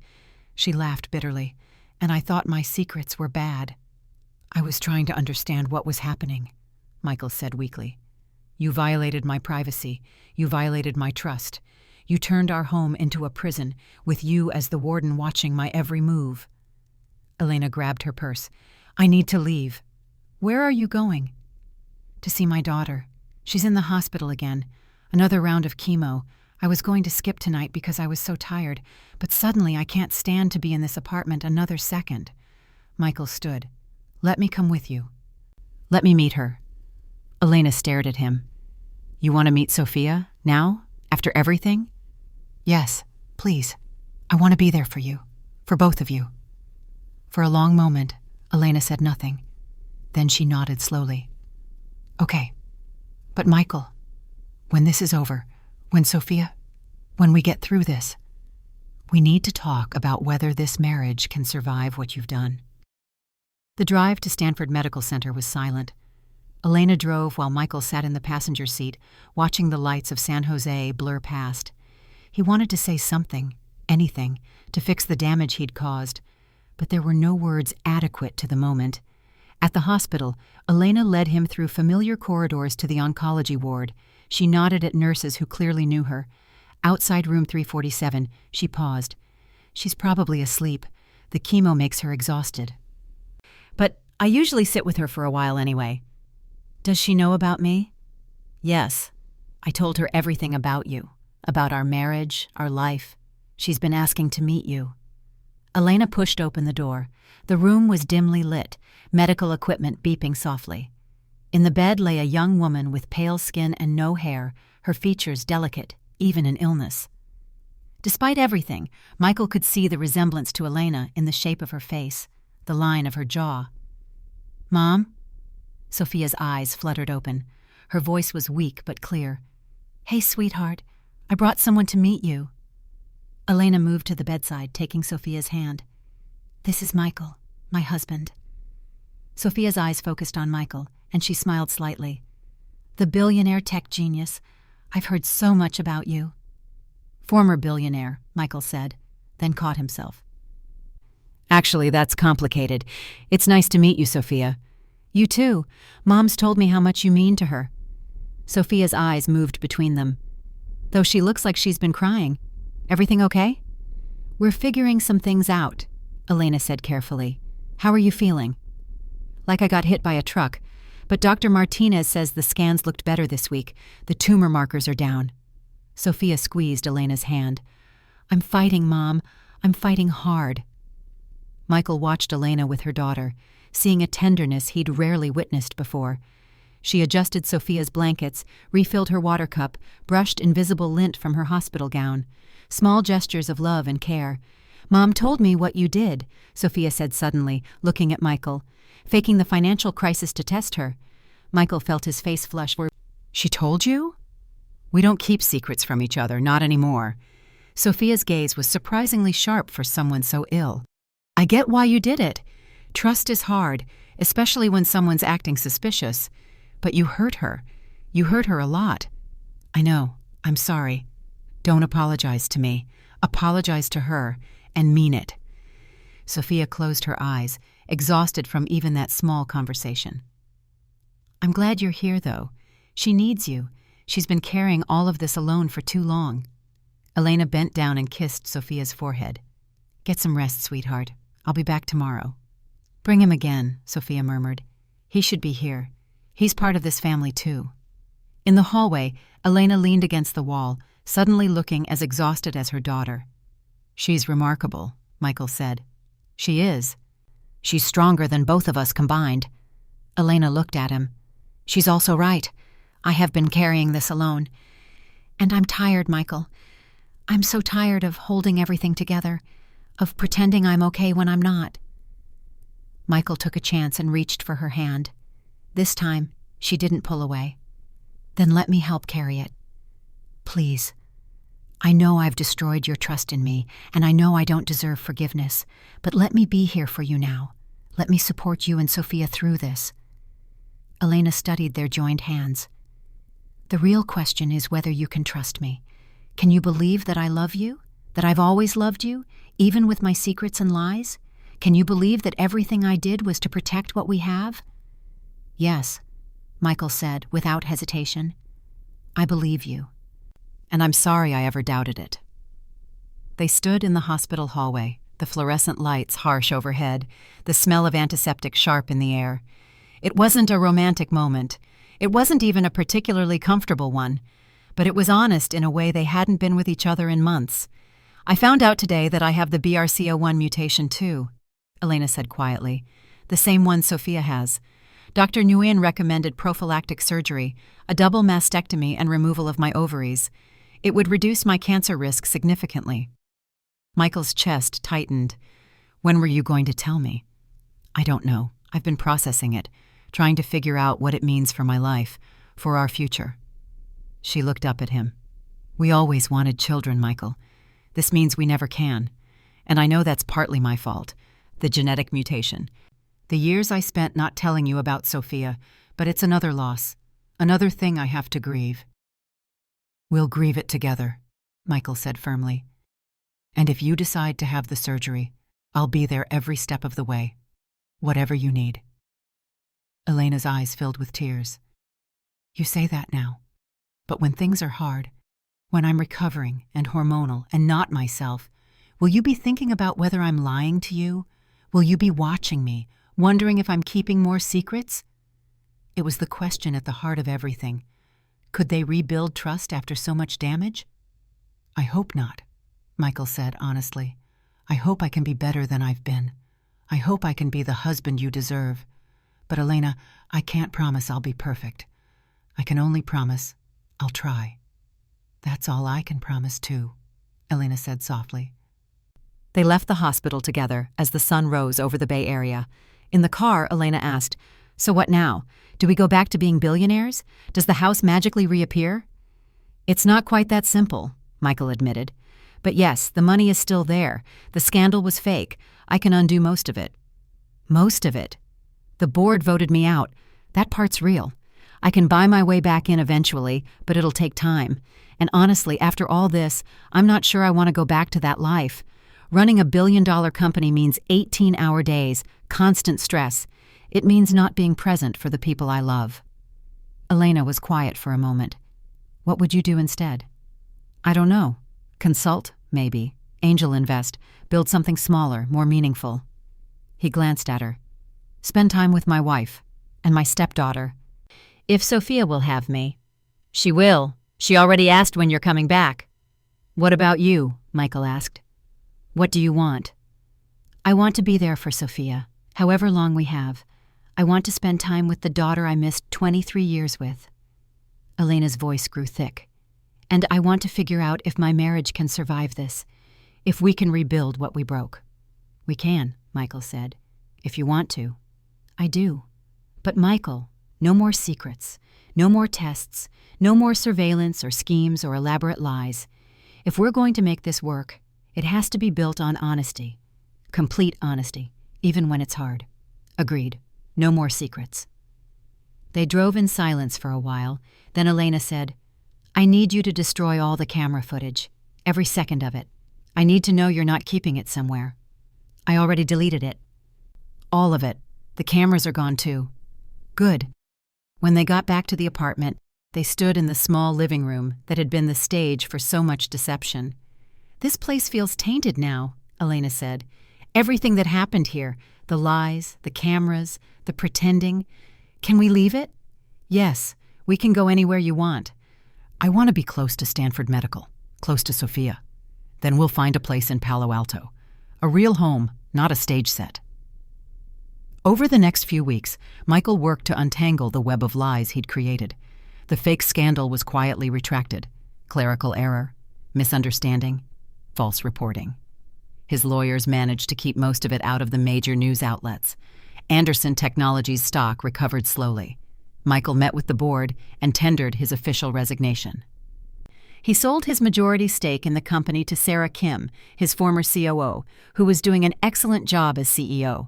She laughed bitterly, and I thought my secrets were bad. I was trying to understand what was happening, Michael said weakly. You violated my privacy. You violated my trust. You turned our home into a prison, with you as the warden watching my every move. Elena grabbed her purse. I need to leave. Where are you going? To see my daughter. She's in the hospital again. Another round of chemo. I was going to skip tonight because I was so tired, but suddenly I can't stand to be in this apartment another second. Michael stood. Let me come with you. Let me meet her. Elena stared at him. You want to meet Sophia, now? After everything? Yes, please. I want to be there for you. For both of you. For a long moment, Elena said nothing. Then she nodded slowly. Okay. But Michael, when this is over, when we get through this, we need to talk about whether this marriage can survive what you've done. The drive to Stanford Medical Center was silent. Elena drove while Michael sat in the passenger seat, watching the lights of San Jose blur past. He wanted to say something, anything, to fix the damage he'd caused, but there were no words adequate to the moment. At the hospital, Elena led him through familiar corridors to the oncology ward. She nodded at nurses who clearly knew her. Outside room 347, she paused. She's probably asleep. The chemo makes her exhausted. But I usually sit with her for a while anyway. Does she know about me? Yes. I told her everything about you, about our marriage, our life. She's been asking to meet you. Elena pushed open the door. The room was dimly lit, medical equipment beeping softly. In the bed lay a young woman with pale skin and no hair, her features delicate, even in illness. Despite everything, Michael could see the resemblance to Elena in the shape of her face, the line of her jaw. Mom? Sophia's eyes fluttered open. Her voice was weak but clear. Hey, sweetheart, I brought someone to meet you. Elena moved to the bedside, taking Sophia's hand. This is Michael, my husband. Sophia's eyes focused on Michael, and she smiled slightly. The billionaire tech genius. I've heard so much about you. Former billionaire, Michael said, then caught himself. Actually, that's complicated. It's nice to meet you, Sophia. You too. Mom's told me how much you mean to her. Sophia's eyes moved between them. Though she looks like she's been crying. Everything okay? We're figuring some things out, Elena said carefully. How are you feeling? Like I got hit by a truck, but Dr. Martinez says the scans looked better this week. The tumor markers are down. Sophia squeezed Elena's hand. I'm fighting, Mom. I'm fighting hard. Michael watched Elena with her daughter, seeing a tenderness he'd rarely witnessed before. She adjusted Sophia's blankets, refilled her water cup, brushed invisible lint from her hospital gown. Small gestures of love and care. Mom told me what you did, Sophia said suddenly, looking at Michael, faking the financial crisis to test her. Michael felt his face flush. She told you? We don't keep secrets from each other, not anymore. Sophia's gaze was surprisingly sharp for someone so ill. I get why you did it. Trust is hard, especially when someone's acting suspicious. But you hurt her. You hurt her a lot. I know. I'm sorry. Don't apologize to me. Apologize to her, and mean it." Sophia closed her eyes, exhausted from even that small conversation. "I'm glad you're here, though. She needs you. She's been carrying all of this alone for too long." Elena bent down and kissed Sophia's forehead. "Get some rest, sweetheart. I'll be back tomorrow." "Bring him again," Sophia murmured. "He should be here. He's part of this family, too." In the hallway, Elena leaned against the wall, suddenly looking as exhausted as her daughter. "She's remarkable," Michael said. "She is. She's stronger than both of us combined." Elena looked at him. "She's also right. I have been carrying this alone. And I'm tired, Michael. I'm so tired of holding everything together, of pretending I'm okay when I'm not." Michael took a chance and reached for her hand. This time, she didn't pull away. "Then let me help carry it. Please. I know I've destroyed your trust in me, and I know I don't deserve forgiveness, but let me be here for you now. Let me support you and Sophia through this." Elena studied their joined hands. "The real question is whether you can trust me. Can you believe that I love you? That I've always loved you, even with my secrets and lies? Can you believe that everything I did was to protect what we have?" "Yes," Michael said without hesitation. "I believe you. And I'm sorry I ever doubted it." They stood in the hospital hallway, the fluorescent lights harsh overhead, the smell of antiseptic sharp in the air. It wasn't a romantic moment. It wasn't even a particularly comfortable one, but it was honest in a way they hadn't been with each other in months. "I found out today that I have the BRCA1 mutation too," Elena said quietly. "The same one Sophia has. Dr. Nguyen recommended prophylactic surgery, a double mastectomy and removal of my ovaries. It would reduce my cancer risk significantly." Michael's chest tightened. "When were you going to tell me?" "I don't know. I've been processing it, trying to figure out what it means for my life, for our future." She looked up at him. "We always wanted children, Michael. This means we never can. And I know that's partly my fault, the genetic mutation. The years I spent not telling you about Sophia, but it's another loss, another thing I have to grieve." "We'll grieve it together," Michael said firmly. "And if you decide to have the surgery, I'll be there every step of the way, whatever you need." Elena's eyes filled with tears. "You say that now, but when things are hard, when I'm recovering and hormonal and not myself, will you be thinking about whether I'm lying to you? Will you be watching me, wondering if I'm keeping more secrets?" It was the question at the heart of everything. Could they rebuild trust after so much damage? "I hope not," Michael said honestly. "I hope I can be better than I've been. I hope I can be the husband you deserve. But Elena, I can't promise I'll be perfect. I can only promise I'll try." "That's all I can promise too," Elena said softly. They left the hospital together as the sun rose over the Bay Area. In the car, Elena asked, "So what now? Do we go back to being billionaires? Does the house magically reappear?" "It's not quite that simple," Michael admitted. "But yes, the money is still there. The scandal was fake. I can undo most of it." "Most of it?" "The board voted me out. That part's real. I can buy my way back in eventually, but it'll take time. And honestly, after all this, I'm not sure I want to go back to that life. Running a billion-dollar company means 18-hour days, constant stress. It means not being present for the people I love." Elena was quiet for a moment. "What would you do instead?" "I don't know. Consult, maybe. Angel invest. Build something smaller, more meaningful." He glanced at her. "Spend time with my wife. And my stepdaughter. If Sophia will have me." "She will. She already asked when you're coming back." "What about you?" Michael asked. "What do you want?" "I want to be there for Sophia, however long we have. I want to spend time with the daughter I missed 23 years with." Elena's voice grew thick. "And I want to figure out if my marriage can survive this, if we can rebuild what we broke." "We can," Michael said. "If you want to." "I do. But Michael, no more secrets, no more tests, no more surveillance or schemes or elaborate lies. If we're going to make this work, it has to be built on honesty. Complete honesty, even when it's hard." "Agreed. No more secrets." They drove in silence for a while. Then Elena said, I need you to destroy all the camera footage, every second of it. I need to know you're not keeping it somewhere. I already deleted it. All of it. The cameras are gone too. Good. When they got back to the apartment, they stood in the small living room that had been the stage for so much deception. This place feels tainted now, Elena said. Everything that happened here, the lies, the cameras, the pretending. Can we leave it? Yes, we can go anywhere you want. I want to be close to Stanford Medical, close to Sophia. Then we'll find a place in Palo Alto. A real home, not a stage set. Over the next few weeks, Michael worked to untangle the web of lies he'd created. The fake scandal was quietly retracted. Clerical error, misunderstanding, false reporting. His lawyers managed to keep most of it out of the major news outlets. Anderson Technologies' stock recovered slowly. Michael met with the board and tendered his official resignation. He sold his majority stake in the company to Sarah Kim, his former COO, who was doing an excellent job as CEO.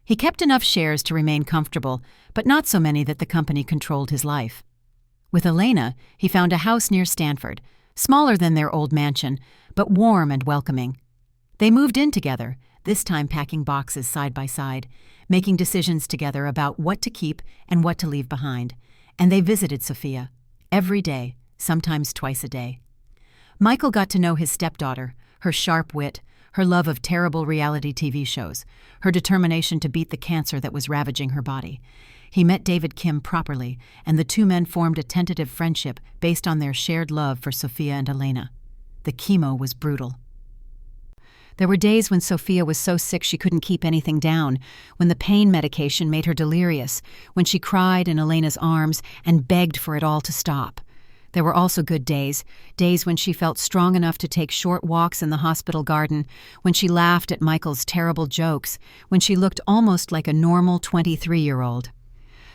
He kept enough shares to remain comfortable, but not so many that the company controlled his life. With Elena, he found a house near Stanford, smaller than their old mansion, but warm and welcoming. They moved in together, this time packing boxes side by side, making decisions together about what to keep and what to leave behind. And they visited Sophia every day, sometimes twice a day. Michael got to know his stepdaughter, her sharp wit, her love of terrible reality TV shows, her determination to beat the cancer that was ravaging her body. He met David Kim properly, and the two men formed a tentative friendship based on their shared love for Sophia and Elena. The chemo was brutal. There were days when Sophia was so sick she couldn't keep anything down, when the pain medication made her delirious, when she cried in Elena's arms and begged for it all to stop. There were also good days, days when she felt strong enough to take short walks in the hospital garden, when she laughed at Michael's terrible jokes, when she looked almost like a normal 23-year-old.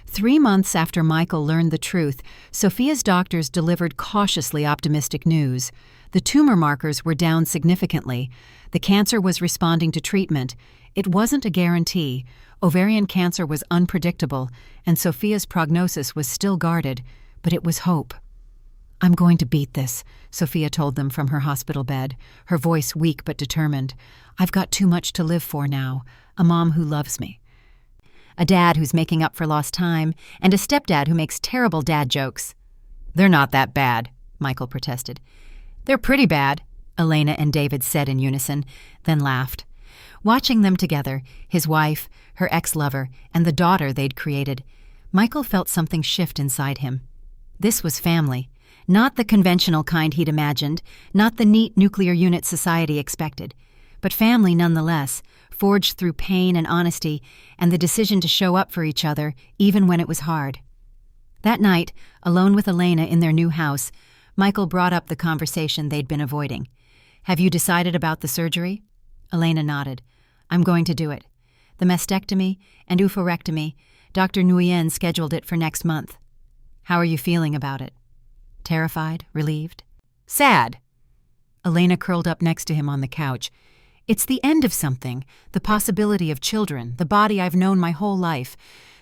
3 months after Michael learned the truth, Sophia's doctors delivered cautiously optimistic news. The tumor markers were down significantly. The cancer was responding to treatment. It wasn't a guarantee. Ovarian cancer was unpredictable, and Sophia's prognosis was still guarded, but it was hope. "I'm going to beat this," Sophia told them from her hospital bed, her voice weak but determined. "I've got too much to live for now, a mom who loves me. A dad who's making up for lost time, and a stepdad who makes terrible dad jokes." "They're not that bad," Michael protested. "They're pretty bad," Elena and David said in unison, then laughed. Watching them together, his wife, her ex-lover, and the daughter they'd created, Michael felt something shift inside him. This was family. Not the conventional kind he'd imagined, not the neat nuclear unit society expected, but family nonetheless, forged through pain and honesty and the decision to show up for each other even when it was hard. That night, alone with Elena in their new house, Michael brought up the conversation they'd been avoiding. "Have you decided about the surgery?" Elena nodded. "I'm going to do it. The mastectomy and oophorectomy, Dr. Nguyen scheduled it for next month." "How are you feeling about it?" "Terrified? Relieved?" "Sad." Elena curled up next to him on the couch. "It's the end of something, the possibility of children, the body I've known my whole life.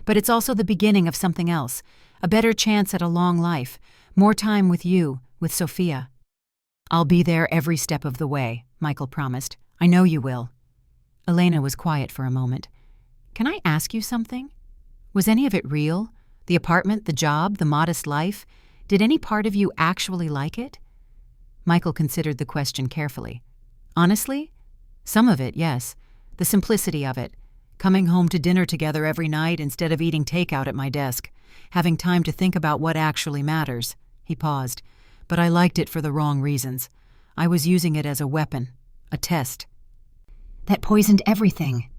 But it's also the beginning of something else, a better chance at a long life, more time with you, with Sophia." "I'll be there every step of the way," Michael promised. "I know you will." Elena was quiet for a moment. "Can I ask you something? Was any of it real? The apartment, the job, the modest life? Did any part of you actually like it?" Michael considered the question carefully. "Honestly? Some of it, yes. The simplicity of it. Coming home to dinner together every night instead of eating takeout at my desk. Having time to think about what actually matters." He paused. "But I liked it for the wrong reasons. I was using it as a weapon, a test." "That poisoned everything.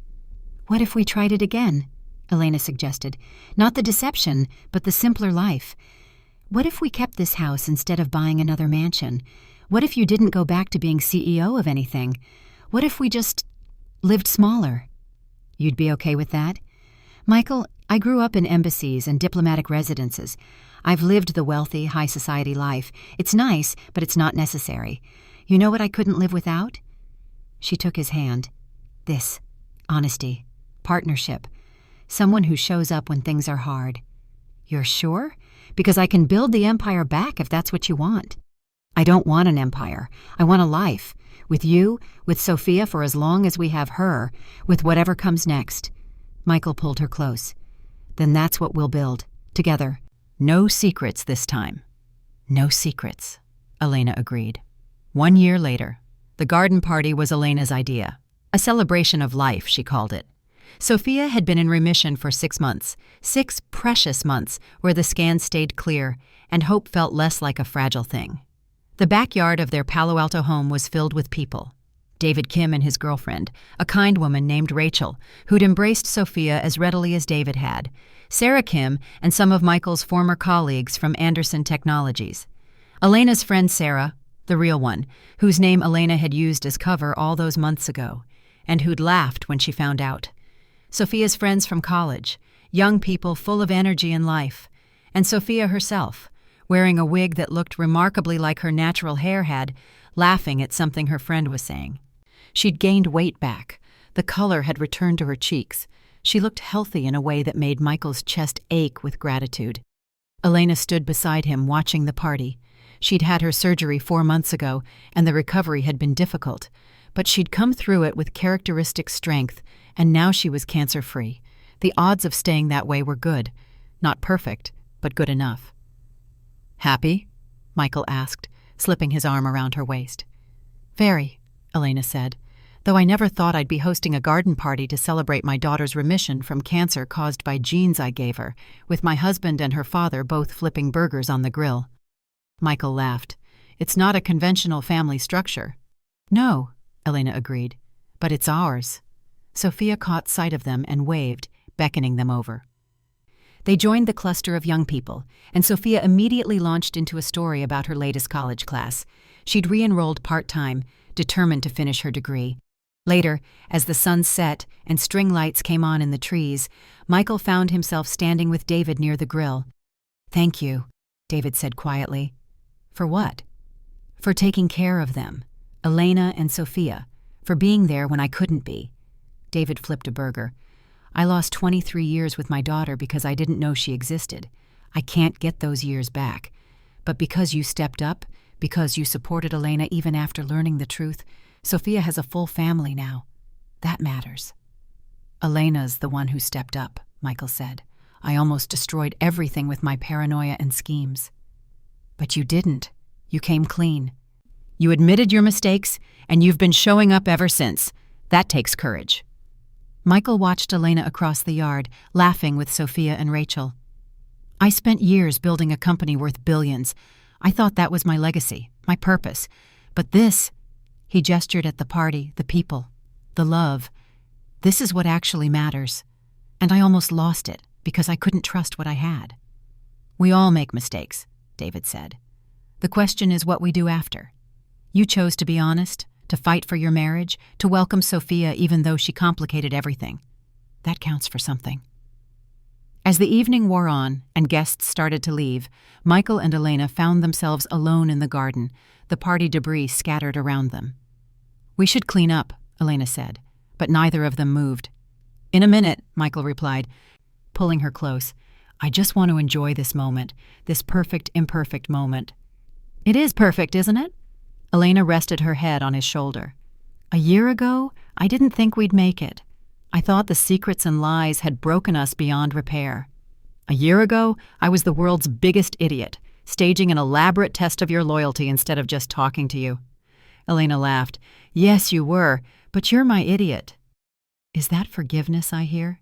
What if we tried it again?" Elena suggested. "Not the deception, but the simpler life. What if we kept this house instead of buying another mansion? What if you didn't go back to being CEO of anything? What if we just lived smaller?" "You'd be okay with that?" "Michael, I grew up in embassies and diplomatic residences. I've lived the wealthy, high society life. It's nice, but it's not necessary. You know what I couldn't live without?" She took his hand. "This. Honesty. Partnership. Someone who shows up when things are hard. You're sure? Because I can build the empire back if that's what you want. I don't want an empire. I want a life. With you, with Sophia for as long as we have her, with whatever comes next. Michael pulled her close. Then that's what we'll build. Together. No secrets this time. No secrets, Elena agreed. 1 year later, the garden party was Elena's idea. A celebration of life, she called it. Sophia had been in remission for 6 months, 6 precious months where the scans stayed clear and hope felt less like a fragile thing. The backyard of their Palo Alto home was filled with people. David Kim and his girlfriend, a kind woman named Rachel, who'd embraced Sophia as readily as David had, Sarah Kim, and some of Michael's former colleagues from Anderson Technologies. Elena's friend Sarah, the real one, whose name Elena had used as cover all those months ago, and who'd laughed when she found out. Sophia's friends from college, young people full of energy and life, and Sophia herself, wearing a wig that looked remarkably like her natural hair had, laughing at something her friend was saying. She'd gained weight back. The color had returned to her cheeks. She looked healthy in a way that made Michael's chest ache with gratitude. Elena stood beside him watching the party. She'd had her surgery 4 months ago, and the recovery had been difficult, but she'd come through it with characteristic strength, and now she was cancer-free. The odds of staying that way were good. Not perfect, but good enough. "Happy?" Michael asked, slipping his arm around her waist. "Very," Elena said, "though I never thought I'd be hosting a garden party to celebrate my daughter's remission from cancer caused by genes I gave her, with my husband and her father both flipping burgers on the grill." Michael laughed. "It's not a conventional family structure." "No," Elena agreed, "but it's ours." Sophia caught sight of them and waved, beckoning them over. They joined the cluster of young people, and Sophia immediately launched into a story about her latest college class. She'd re-enrolled part-time, determined to finish her degree. Later, as the sun set and string lights came on in the trees, Michael found himself standing with David near the grill. "Thank you," David said quietly. "For what?" "For taking care of them, Elena and Sophia, for being there when I couldn't be." David flipped a burger. "I lost 23 years with my daughter because I didn't know she existed. I can't get those years back. But because you stepped up, because you supported Elena even after learning the truth, Sophia has a full family now. That matters." "Elena's the one who stepped up," Michael said. "I almost destroyed everything with my paranoia and schemes." "But you didn't. You came clean. You admitted your mistakes, and you've been showing up ever since. That takes courage." Michael watched Elena across the yard, laughing with Sophia and Rachel. "I spent years building a company worth billions. I thought that was my legacy, my purpose. But this," he gestured at the party, the people, the love, "this is what actually matters. And I almost lost it because I couldn't trust what I had." "We all make mistakes," David said. "The question is what we do after. You chose to be honest, to fight for your marriage, to welcome Sophia even though she complicated everything. That counts for something." As the evening wore on and guests started to leave, Michael and Elena found themselves alone in the garden, the party debris scattered around them. "We should clean up," Elena said, but neither of them moved. "In a minute," Michael replied, pulling her close. "I just want to enjoy this moment, this perfect, imperfect moment." "It is perfect, isn't it?" Elena rested her head on his shoulder. "A year ago, I didn't think we'd make it. I thought the secrets and lies had broken us beyond repair. A year ago, I was the world's biggest idiot, staging an elaborate test of your loyalty instead of just talking to you." Elena laughed. "Yes, you were, but you're my idiot." "Is that forgiveness I hear?"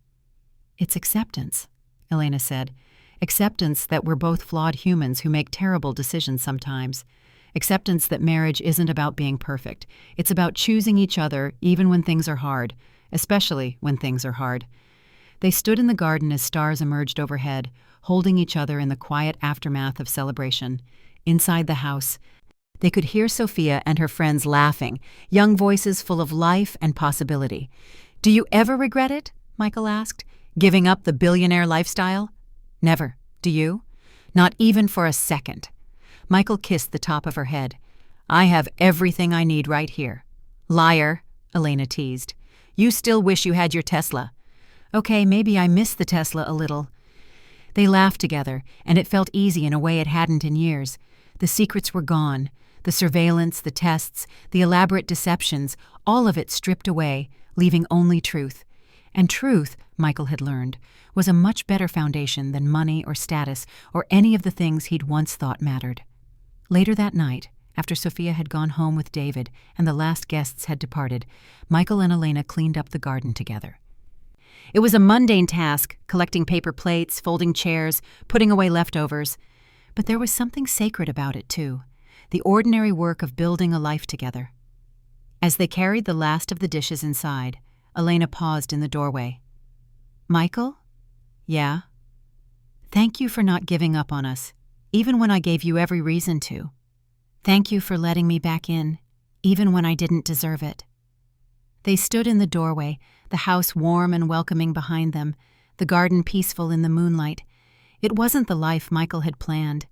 "It's acceptance," Elena said. "Acceptance that we're both flawed humans who make terrible decisions sometimes. Acceptance that marriage isn't about being perfect. It's about choosing each other even when things are hard, especially when things are hard." They stood in the garden as stars emerged overhead, holding each other in the quiet aftermath of celebration. Inside the house, they could hear Sophia and her friends laughing, young voices full of life and possibility. "Do you ever regret it?" Michael asked. "Giving up the billionaire lifestyle?" "Never. Do you?" "Not even for a second." Michael kissed the top of her head. "I have everything I need right here." "Liar," Elena teased. "You still wish you had your Tesla." "Okay, maybe I miss the Tesla a little." They laughed together, and it felt easy in a way it hadn't in years. The secrets were gone. The surveillance, the tests, the elaborate deceptions, all of it stripped away, leaving only truth. And truth, Michael had learned, was a much better foundation than money or status or any of the things he'd once thought mattered. Later that night, after Sophia had gone home with David and the last guests had departed, Michael and Elena cleaned up the garden together. It was a mundane task, collecting paper plates, folding chairs, putting away leftovers. But there was something sacred about it, too, the ordinary work of building a life together. As they carried the last of the dishes inside, Elena paused in the doorway. "Michael?" "Yeah?" "Thank you for not giving up on us, even when I gave you every reason to. Thank you for letting me back in, even when I didn't deserve it." They stood in the doorway, the house warm and welcoming behind them, the garden peaceful in the moonlight. It wasn't the life Michael had planned.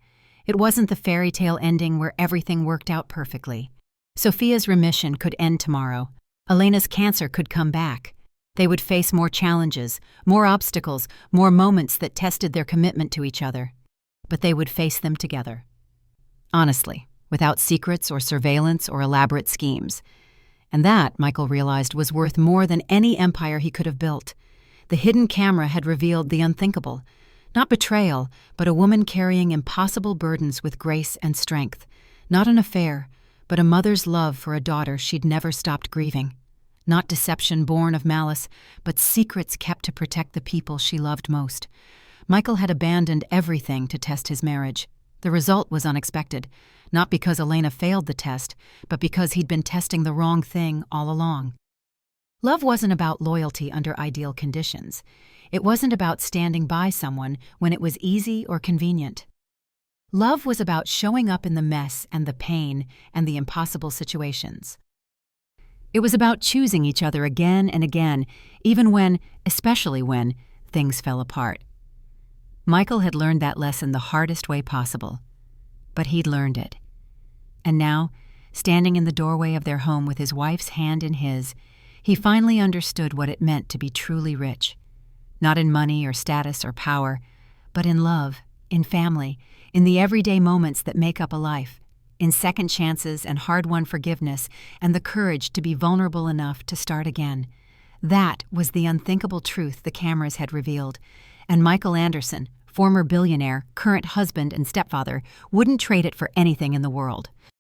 It wasn't the fairy tale ending where everything worked out perfectly. Sophia's remission could end tomorrow. Elena's cancer could come back. They would face more challenges, more obstacles, more moments that tested their commitment to each other. But they would face them together. Honestly, without secrets or surveillance or elaborate schemes. And that, Michael realized, was worth more than any empire he could have built. The hidden camera had revealed the unthinkable. Not betrayal, but a woman carrying impossible burdens with grace and strength. Not an affair, but a mother's love for a daughter she'd never stopped grieving. Not deception born of malice, but secrets kept to protect the people she loved most. Michael had abandoned everything to test his marriage. The result was unexpected, not because Elena failed the test, but because he'd been testing the wrong thing all along. Love wasn't about loyalty under ideal conditions. It wasn't about standing by someone when it was easy or convenient. Love was about showing up in the mess and the pain and the impossible situations. It was about choosing each other again and again, even when, especially when, things fell apart. Michael had learned that lesson the hardest way possible, but he'd learned it. And now, standing in the doorway of their home with his wife's hand in his, he finally understood what it meant to be truly rich. Not in money or status or power, but in love, in family, in the everyday moments that make up a life, in second chances and hard-won forgiveness and the courage to be vulnerable enough to start again. That was the unthinkable truth the cameras had revealed, and Michael Anderson, former billionaire, current husband and stepfather, wouldn't trade it for anything in the world.